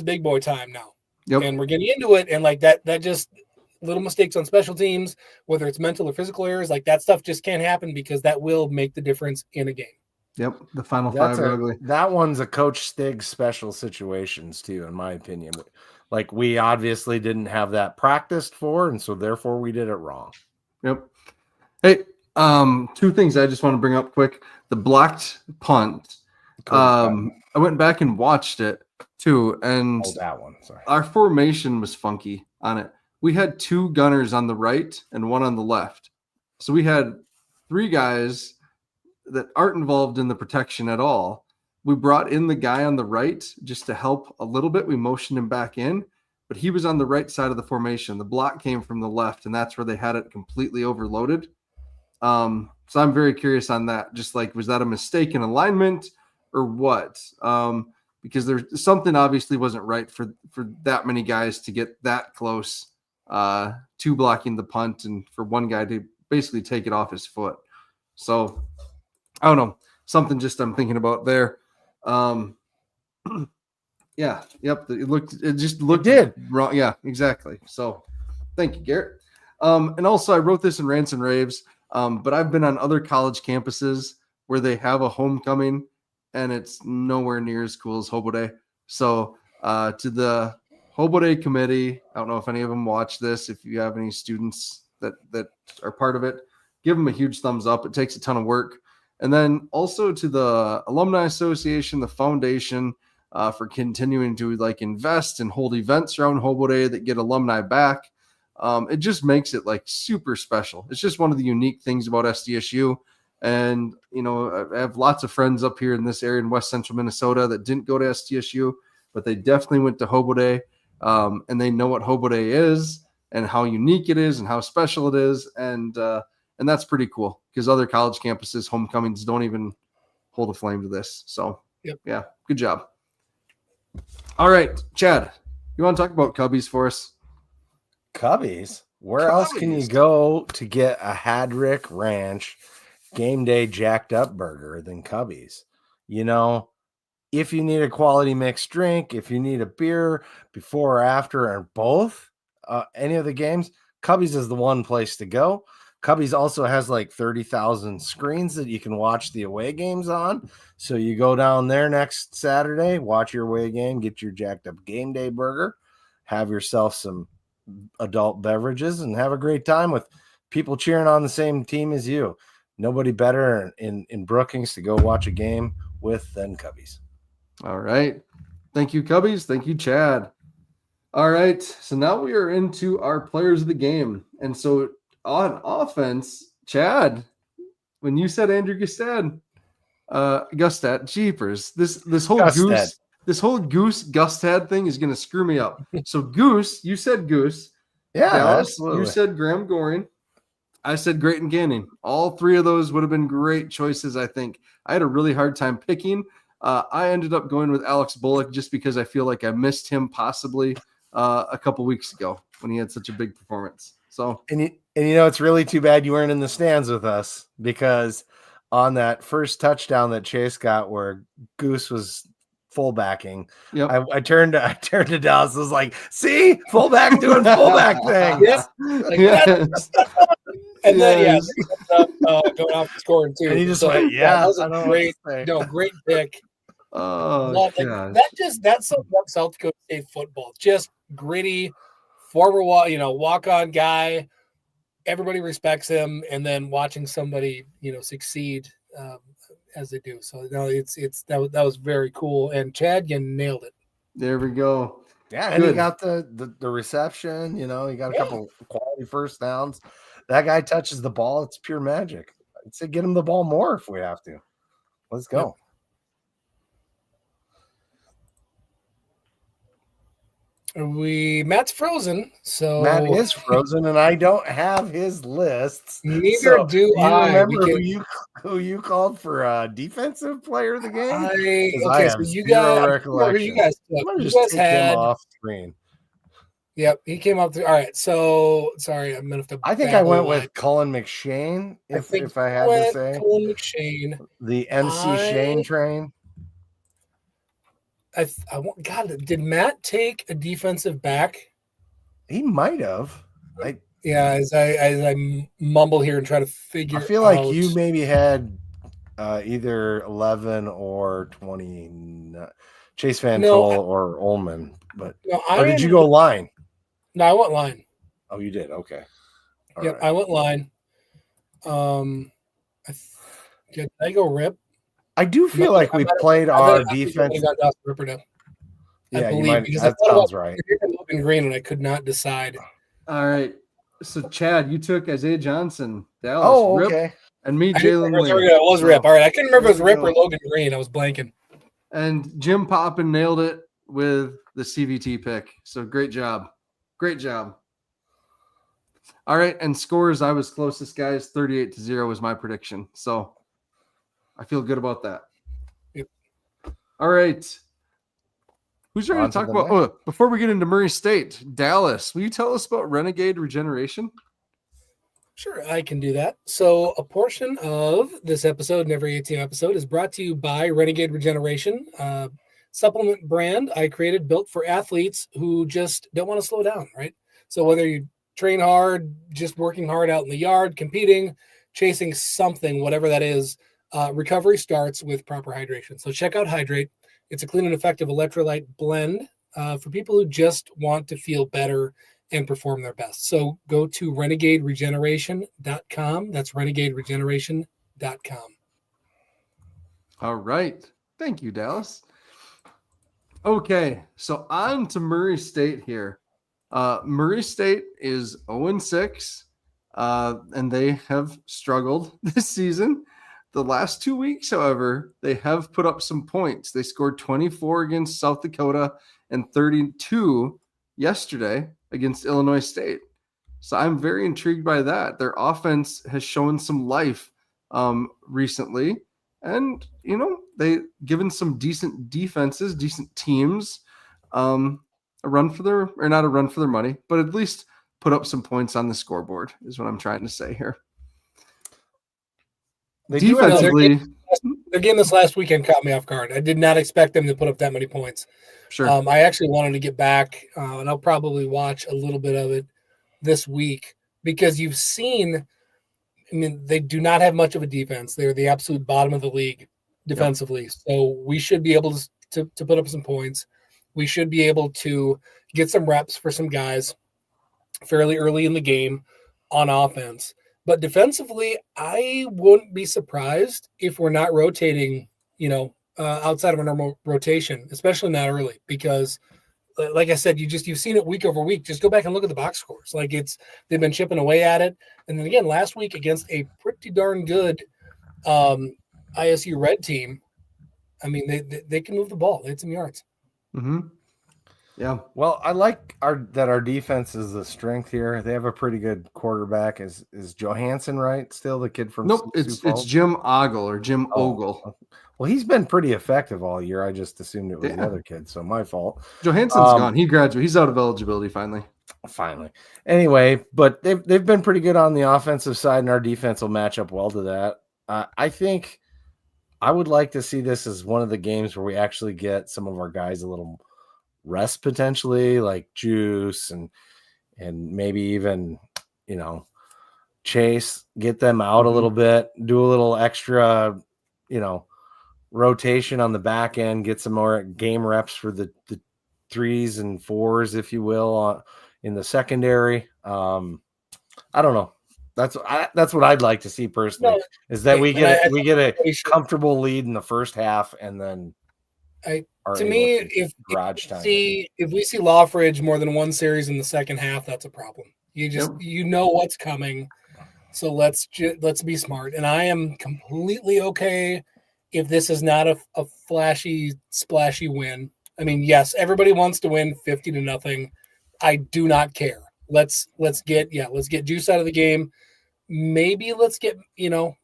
big boy time now. Yep. And we're getting into it. And like that just little mistakes on special teams, whether it's mental or physical errors, like that stuff just can't happen because that will make the difference in a game. Yep. The final 5 are ugly. That one's a Coach Stig special situations too, in my opinion. Like we obviously didn't have that practiced for, and so therefore we did it wrong. Yep. Hey, 2 things I just want to bring up quick. The blocked punt. I went back and watched it too, and that one. Sorry. Our formation was funky on it. We had 2 gunners on the right and 1 on the left. So we had 3 guys that aren't involved in the protection at all. We brought in the guy on the right just to help a little bit. We motioned him back in, but he was on the right side of the formation. The block came from the left, and that's where they had it completely overloaded. So I'm very curious on that. Just like, was that a mistake in alignment or what? Because there's something obviously wasn't right for that many guys to get that close to blocking the punt and for one guy to basically take it off his foot. So I don't know, something just I'm thinking about there. Yeah, yep. It just looked wrong. Yeah, exactly. So thank you, Garrett. And also I wrote this in Rants and Raves, but I've been on other college campuses where they have a homecoming and it's nowhere near as cool as Hobo Day. So to the Hobo Day committee, I don't know if any of them watch this. If you have any students that are part of it, give them a huge thumbs up. It takes a ton of work. And then also to the Alumni Association, the foundation, for continuing to like invest and hold events around Hobo Day that get alumni back. It just makes it like super special. It's just one of the unique things about SDSU. And, you know, I have lots of friends up here in this area in West Central Minnesota that didn't go to SDSU, but they definitely went to Hobo Day. And they know what Hobo Day is. and how unique it is and how special it is. And that's pretty cool because other college campuses, homecomings don't even hold a flame to this. So yeah, good job. All right, Chad, you want to talk about Cubbies for us? Cubbies? Where else can you go to get a Hadrick Ranch game day jacked up burger than Cubbies? You know, if you need a quality mixed drink, if you need a beer before or after or both, any of the games, Cubbies is the one place to go. Cubbies also has like 30,000 screens that you can watch the away games on. So you go down there next Saturday, watch your away game, get your jacked up game day burger, have yourself some adult beverages, and have a great time with people cheering on the same team as you. Nobody better in Brookings to go watch a game with than Cubbies. All right. Thank you, Cubbies. Thank you, Chad. All right. So now we are into our players of the game. And so on offense, Chad, when you said Andrew Gustad, jeepers, this whole Gustad. Goose Gustad thing is going to screw me up. So Goose, you said Goose. Yeah, Dallas, absolutely. you said Graham Goring. I said Grayton Ganning. All three of those would have been great choices, I think. I had a really hard time picking. I ended up going with Alex Bullock just because I feel like I missed him possibly a couple weeks ago when he had such a big performance. So and you know, it's really too bad you weren't in the stands with us, because on that first touchdown that Chase got where Goose was fullbacking, I turned to Dallas. I was like, see, fullback doing fullback thing. And then going off the scoring too. And he just went, that was a great pick. Oh, that sums up South Dakota State football. Just gritty, former walk-on guy. Everybody respects him, and then watching somebody succeed as they do. So that was very cool. And Chad, you nailed it. There we go. Yeah, and he got the reception. He got a couple quality first downs. That guy touches the ball. It's pure magic. I'd say get him the ball more if we have to. Let's go. Matt's frozen. So Matt is frozen, and I don't have his lists. Neither do I. Remember who you called for defensive player of the game? So you guys had him off screen. Yep, he came up. All right, so sorry, I'm gonna have to. I think I went with Cullen McShane. If I had to say, Cullen McShane, the MC Shane train. God, did Matt take a defensive back? He might have. As I mumble here and try to figure. I feel like you maybe had either 11 or 20. Chase Van Tol or Ullman, but or did you go line? No, I went line. Oh, you did. Okay. Yep, right. I went line. Did I go rip? I do feel like we played our defense. Yeah, you might. That sounds right. Logan Green, and I could not decide. All right. So, Chad, you took Isaiah Johnson, Dallas, okay. Rip, and me, Jalen Lee. It was Rip. All right, I couldn't remember if it was Rip or Logan Green. I was blanking. And Jim Poppin nailed it with the CVT pick. So, great job. Great job. All right, and scores, I was closest, guys. 38-0 was my prediction. So, I feel good about that. Yep. All right. Who's ready to talk about? Before we get into Murray State, Dallas, will you tell us about Renegade Regeneration? Sure, I can do that. So a portion of this episode and every 18 episode is brought to you by Renegade Regeneration, supplement brand I created, built for athletes who just don't want to slow down, right? So whether you train hard, just working hard out in the yard, competing, chasing something, whatever that is, recovery starts with proper hydration. So check out Hydrate. It's a clean and effective electrolyte blend for people who just want to feel better and perform their best. So go to renegaderegeneration.com. That's renegaderegeneration.com. All right. Thank you, Dallas. Okay, so on to Murray State here. Murray State is 0-6, and they have struggled this season. The last 2 weeks, however, they have put up some points. They scored 24 against South Dakota and 32 yesterday against Illinois State. So I'm very intrigued by that. Their offense has shown some life recently, and they given some decent defenses, decent teams, a run for their, or not a run for their money, but at least put up some points on the scoreboard is what I'm trying to say here. Defensively, their game this last weekend caught me off guard. I did not expect them to put up that many points. Sure. I actually wanted to get back, and I'll probably watch a little bit of it this week, because you've seen, I mean, they do not have much of a defense. They're the absolute bottom of the league defensively. Yep. So we should be able to put up some points. We should be able to get some reps for some guys fairly early in the game on offense. But defensively, I wouldn't be surprised if we're not rotating, outside of a normal rotation, especially not early, because like I said, you've seen it week over week. Just go back and look at the box scores. Like they've been chipping away at it. And then again, last week against a pretty darn good ISU Red team, I mean, they can move the ball. They had some yards. Mm-hmm. Yeah. Well, I like that our defense is the strength here. They have a pretty good quarterback. Is Johansson right? Still the kid from Nope, it's Jim Ogle or Jim Ogle. Well, he's been pretty effective all year. I just assumed it was the other kid, so my fault. Johansson's gone. He graduated. He's out of eligibility finally. Anyway, but they've been pretty good on the offensive side, and our defense will match up well to that. I think I would like to see this as one of the games where we actually get some of our guys a little rest potentially, like Juice and maybe even Chase, get them out a little bit, do a little extra rotation on the back end, get some more game reps for the 3s and 4s, if you will, in the secondary. I don't know. That's what I'd like to see personally, is that we get a comfortable lead in the first half, and then to me, if we see Lawfridge more than one series in the second half, that's a problem. You know what's coming, so let's be smart. And I am completely okay if this is not a flashy, splashy win. I mean, yes, everybody wants to win 50-0. I do not care. Let's get Juice out of the game. Maybe let's get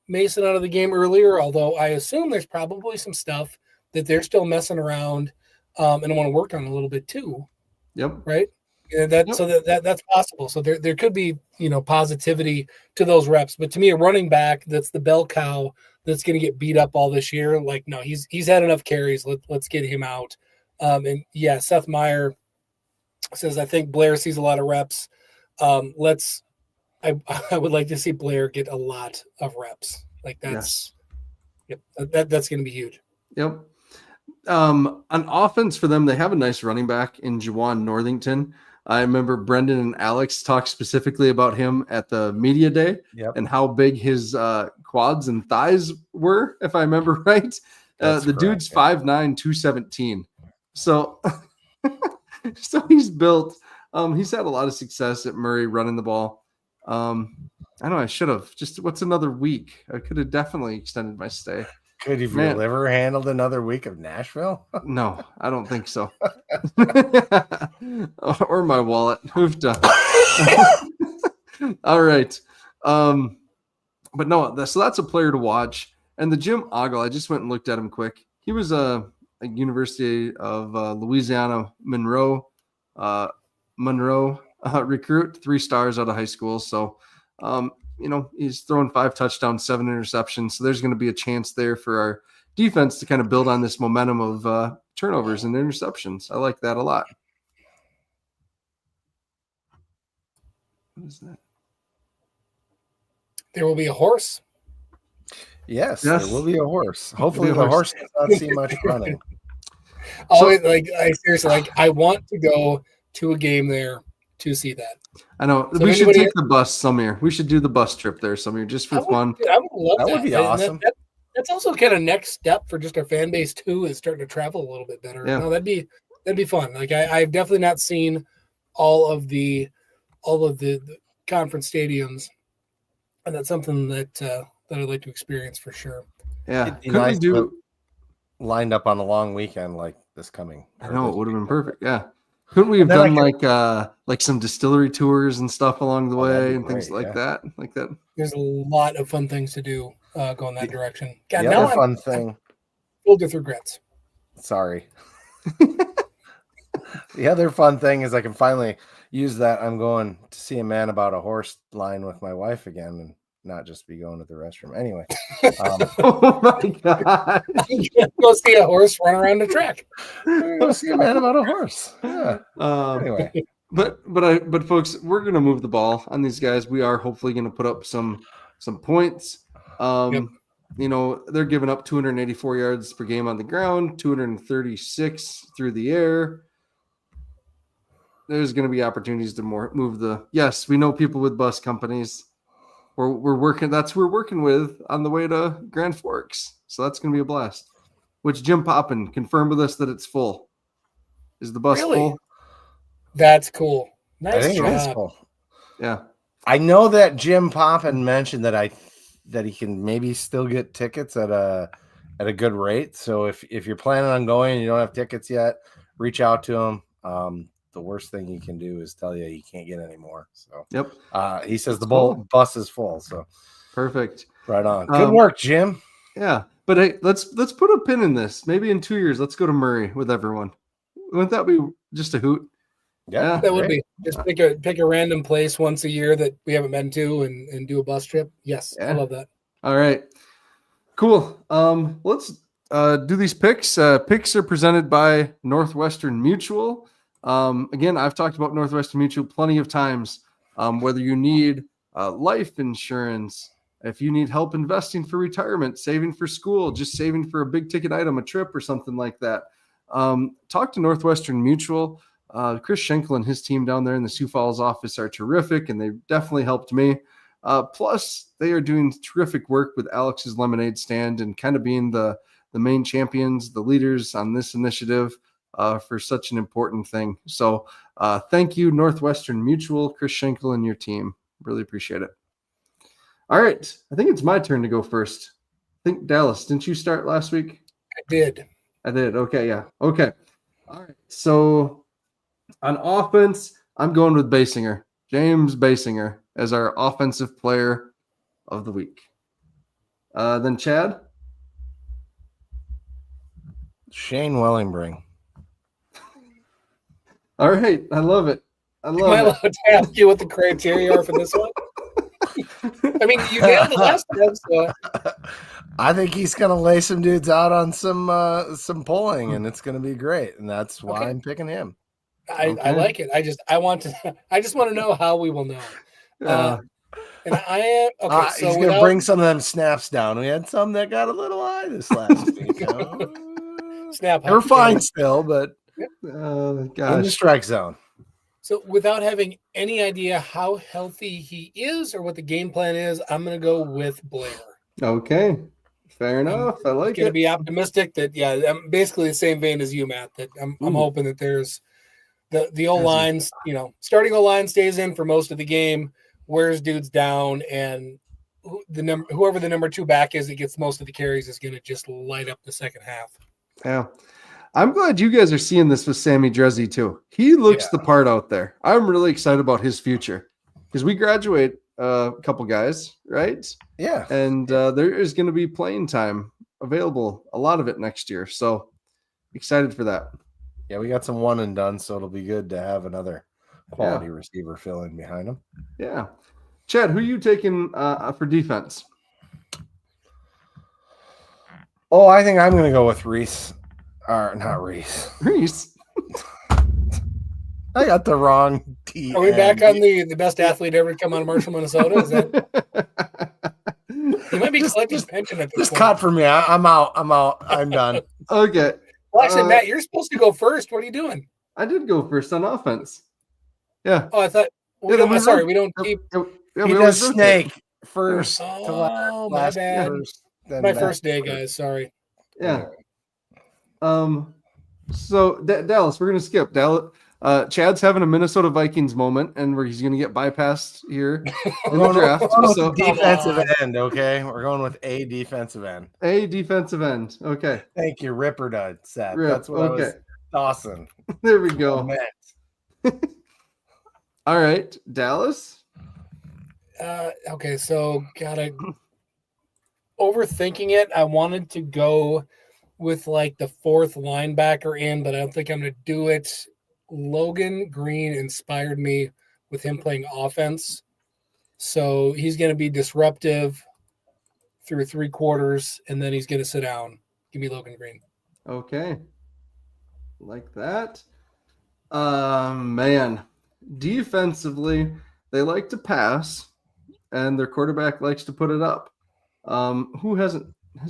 Mason out of the game earlier. Although I assume there's probably some stuff that they're still messing around and want to work on a little bit too. Yep. Right. So that's possible. So there could be positivity to those reps. But to me, a running back that's the bell cow that's going to get beat up all this year. Like, no, he's had enough carries. Let's get him out. And yeah, Seth Meyer says, I think Blair sees a lot of reps. I would like to see Blair get a lot of reps. Like that's that's going to be huge. Yep. On offense for them, they have a nice running back in Juwan Northington. I remember Brendan and Alex talked specifically about him at the media day and how big his quads and thighs were, if I remember right. Dude's 5'9", 217. So, so he's built. He's had a lot of success at Murray running the ball. I know I should have. Just what's another week? I could have definitely extended my stay. Could have your liver handled another week of Nashville? No, I don't think so. Or my wallet. Who've done? All right. But no, so that's a player to watch. And the Jim Ogle, I just went and looked at him quick. He was a University of Louisiana Monroe recruit, 3 stars out of high school. So, he's throwing 5 touchdowns, 7 interceptions. So there's going to be a chance there for our defense to kind of build on this momentum of turnovers and interceptions. I like that a lot. What is that? There will be a horse. Yes. There will be a horse. Hopefully the horse does not see much running. I want to go to a game there to see that. I know. So we should take the bus some year. We should do the bus trip there some year just for fun. I would love that. That would be awesome. That's also kind of next step for just our fan base too, is starting to travel a little bit better. Yeah. No, that'd be fun. Like I've definitely not seen all of the conference stadiums, and that's something that I'd like to experience for sure. Yeah, could nice we do lined up on a long weekend like this coming? I know it would have been perfect. Yeah. Couldn't we have done like some distillery tours and stuff along the way and things like that? Like that. There's a lot of fun things to do going that direction. God, the other fun thing. I'm filled with regrets. Sorry. The other fun thing is I can finally use that. I'm going to see a man about a horse line with my wife again and not just be going to the restroom. Anyway. Oh my God. Go see a horse run around the track. Go see a man about a horse. Yeah. Anyway. But folks, we're gonna move the ball on these guys. We are hopefully gonna put up some points. You know, they're giving up 284 yards per game on the ground, 236 through the air. There's going to be opportunities to move the. Yes, we know people with bus companies. We're working. That's who we're working with on the way to Grand Forks. So that's going to be a blast. Which Jim Poppin confirmed with us that it's full. Is the bus full? That's cool. Nice I think job. it is full. Yeah. I know that Jim Poppin mentioned that he can maybe still get tickets at a good rate. So if you're planning on going and you don't have tickets yet, reach out to him. The worst thing he can do is tell you can't get any more. So yep. He says the bus is full. So perfect. Right on. Good work, Jim. Yeah. But hey, let's put a pin in this. Maybe in 2 years, let's go to Murray with everyone. Wouldn't that be just a hoot? Yeah, that would be. Just pick a random place once a year that we haven't been to and do a bus trip. Yes, I love that. All right. Cool. Let's do these picks. Picks are presented by Northwestern Mutual. Again, I've talked about Northwestern Mutual plenty of times. Whether you need life insurance, if you need help investing for retirement, saving for school, just saving for a big ticket item, a trip or something like that, talk to Northwestern Mutual. Chris Schenkel and his team down there in the Sioux Falls office are terrific, and they've definitely helped me. Plus, they are doing terrific work with Alex's Lemonade Stand and kind of being the main champions, the leaders on this initiative for such an important thing. So thank you, Northwestern Mutual, Chris Schenkel, and your team. Really appreciate it. All right. I think it's my turn to go first. I think, Dallas, didn't you start last week? I did. Okay, yeah. Okay. All right. So on offense, I'm going with Basinger, James Basinger, as our offensive player of the week. Then Chad? Shane Wellingbring. All right. I love it. Am I allowed to ask you what the criteria are for this one? I mean, you nailed the last one. So. I think he's going to lay some dudes out on some polling, and it's going to be great. And that's why I'm picking him. I like it. I just want to know how we will know. And I am okay. So he's going to bring some of them snaps down. We had some that got a little high this last week. Snap. They're fine still, but gosh. In the strike zone. So without having any idea how healthy he is or what the game plan is, I'm going to go with Blair. Okay. Fair enough. I like it. Going to be optimistic that, I'm basically the same vein as you, Matt, that I'm hoping that there's the O-lines, starting O-line stays in for most of the game, wears dudes down, and whoever the number 2 back is that gets most of the carries is going to just light up the second half. Yeah. I'm glad you guys are seeing this with Sammy Drezzy too. He looks the part out there. I'm really excited about his future because we graduate a couple guys, right? Yeah. And there is going to be playing time available, a lot of it next year. So excited for that. Yeah, we got some one and done, so it'll be good to have another quality receiver fill in behind him. Yeah. Chad, who are you taking for defense? Oh, I think I'm going to go with Reese. Or not Reese. Reese. I got the wrong T. Are we back on the best athlete ever to come out of Marshall, Minnesota? Is that he might be collecting pension at this point. Cut for me. I'm out. I'm done. Okay. Well, actually, Matt, you're supposed to go first. What are you doing? I did go first on offense. Yeah. Oh, I thought. We don't keep. He does snake first. Oh, my bad. My first day, guys. Sorry. Yeah. So Dallas, we're gonna skip Dallas. Chad's having a Minnesota Vikings moment, and where he's gonna get bypassed here in the draft. So defensive end, okay. We're going with a defensive end. A defensive end. Okay. Thank you, Ripper Dud. Seth. Rip. That's what I was tossing. There we go. All right, Dallas. Okay, so gotta overthinking it. I wanted to go with like the fourth linebacker in, but I don't think I'm going to do it. Logan Green inspired me with him playing offense. So he's going to be disruptive through 3 quarters, and then he's going to sit down. Give me Logan Green. Okay. Like that. Man. Defensively, they like to pass, and their quarterback likes to put it up. Has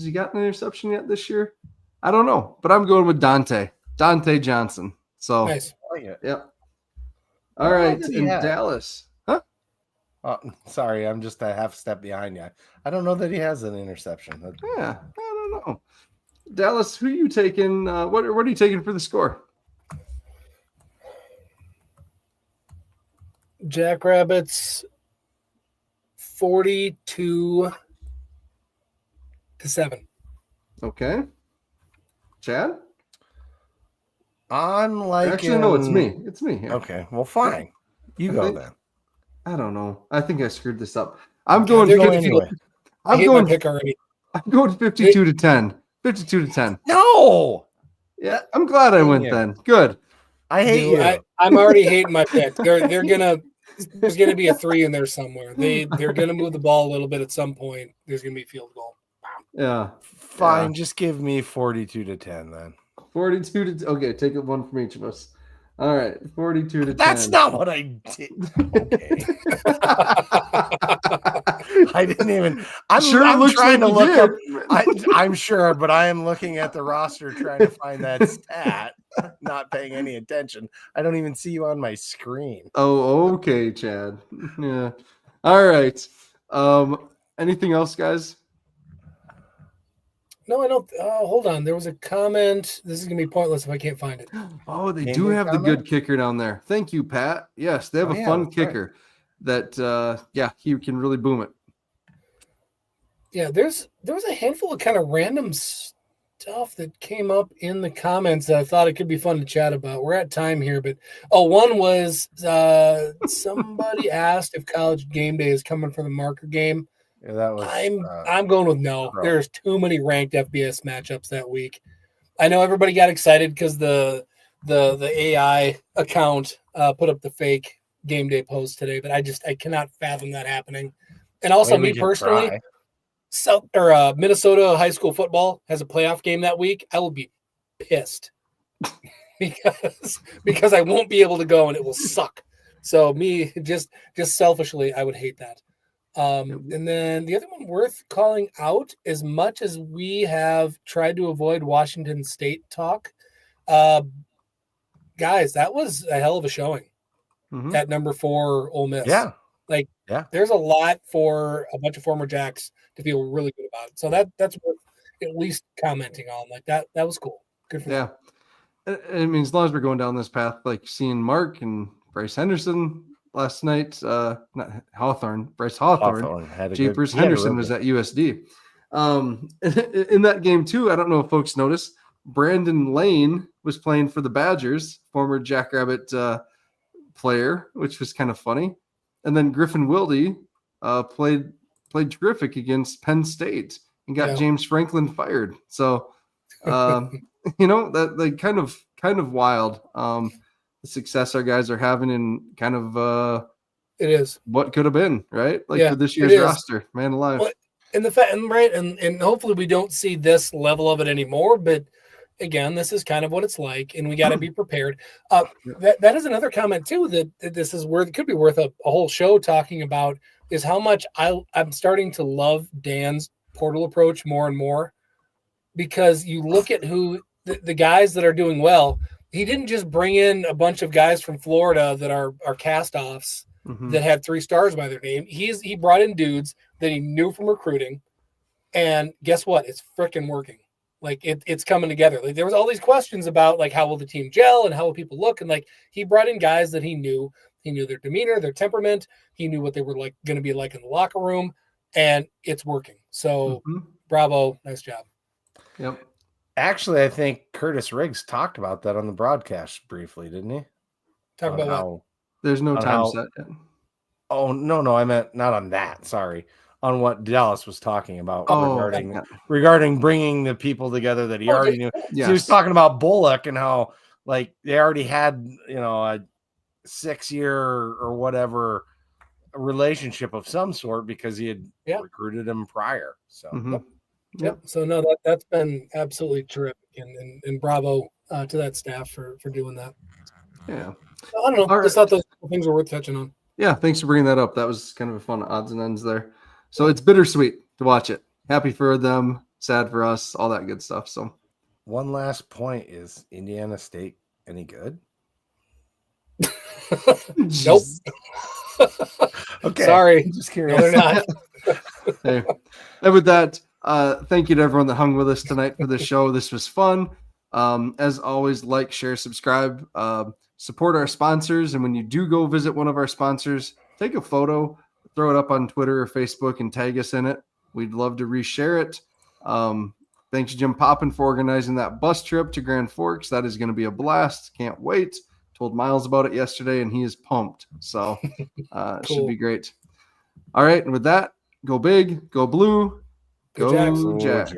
he gotten an interception yet this year? I don't know, but I'm going with Dante Johnson. So nice. Yep. All right, in Dallas. Huh? Sorry, I'm just a half step behind you. I don't know that he has an interception. Yeah, I don't know. Dallas, who are you taking? What are you taking for the score? Jackrabbits 42-7. Okay. Chad? Actually, no, it's me. It's me here. Okay, well, fine. You go then. I don't know. I think I screwed this up. I'm going anyway. I'm going pick already. I'm going 52-10. 52-10. No. Yeah, I'm glad I went then. Good. I hate you. I'm already hating my pick. There's gonna be a 3 in there somewhere. They're gonna move the ball a little bit at some point. There's gonna be a field goal. Yeah. Fine. Just give me 42-10 then. 42 okay, take it one from each of us. All right, 42-10. That's not what I did. Okay. I didn't even. I'm trying to look up. I'm sure, but I am looking at the roster trying to find that stat. Not paying any attention. I don't even see you on my screen. Oh, okay, Chad. Yeah. All right. Anything else, guys? No, I don't. Hold on. There was a comment. This is going to be pointless if I can't find it. Oh, they do have the good kicker down there. Thank you, Pat. Yes, they have a fun kicker that, he can really boom it. Yeah, there was a handful of kind of random stuff that came up in the comments that I thought it could be fun to chat about. We're at time here, but one was somebody asked if College Game Day is coming for the marker game. Yeah, that was. I'm going with no. There's too many ranked FBS matchups that week. I know everybody got excited because the AI account put up the fake game day post today, but I cannot fathom that happening. And also, me personally, Minnesota high school football has a playoff game that week. I will be pissed because I won't be able to go and it will suck. So me just selfishly, I would hate that. And then the other one worth calling out, as much as we have tried to avoid Washington State talk, guys, that was a hell of a showing at number 4 Ole Miss. Yeah. There's a lot for a bunch of former Jacks to feel really good about it. So that's worth at least commenting on. Like that was cool. Good for them. I mean, as long as we're going down this path, like seeing Mark and Bryce Henderson last night, not Hawthorne, Bryce Hawthorne Jeepers Henderson was at USD. In that game too, I don't know if folks noticed, Brandon Lane was playing for the Badgers, former Jackrabbit player, which was kind of funny. And then Griffin Wilde played terrific against Penn State and got James Franklin fired. So that like kind of wild. The success our guys are having in kind of it is what could have been, right? Like for this year's roster, man alive. Well, and the fact, and hopefully we don't see this level of it anymore. But again, this is kind of what it's like, and we got to be prepared. That is another comment too that this is worth. It could be worth a whole show talking about is how much I'm starting to love Dan's portal approach more and more, because you look at who the guys that are doing well. He didn't just bring in a bunch of guys from Florida that are cast-offs that had 3 stars by their name. He brought in dudes that he knew from recruiting, and guess what? It's freaking working. Like it's coming together. Like there was all these questions about like how will the team gel and how will people look, and like he brought in guys that he knew their demeanor, their temperament. He knew what they were like going to be like in the locker room, and it's working. So bravo, nice job. Yep. Actually, I think Curtis Riggs talked about that on the broadcast briefly, didn't he? Talk about what? There's no time set yet. Oh, no, I meant not on that. Sorry. On what Dallas was talking about regarding bringing the people together that he already knew. Yes. He was talking about Bullock and how like they already had, a 6-year or whatever relationship of some sort because he had recruited him prior. So, Yep. So no, that's been absolutely terrific, and bravo to that staff for doing that. Yeah. I don't know. Just thought those things were worth touching on. Yeah, thanks for bringing that up. That was kind of a fun odds and ends there. So it's bittersweet to watch it. Happy for them, sad for us, all that good stuff. So one last point, is Indiana State any good? Nope. Okay. Sorry. Just curious. No, they're not. Hey. And with that, thank you to everyone that hung with us tonight for the show. This was fun. As always, like, share, subscribe, support our sponsors. And when you do go visit one of our sponsors, take a photo, throw it up on Twitter or Facebook and tag us in it. We'd love to reshare it. Thanks, Jim Poppin, for organizing that bus trip to Grand Forks. That is going to be a blast. Can't wait. Told Miles about it yesterday, and he is pumped. So it should be great. All right. And with that, go big, go blue, go Jack.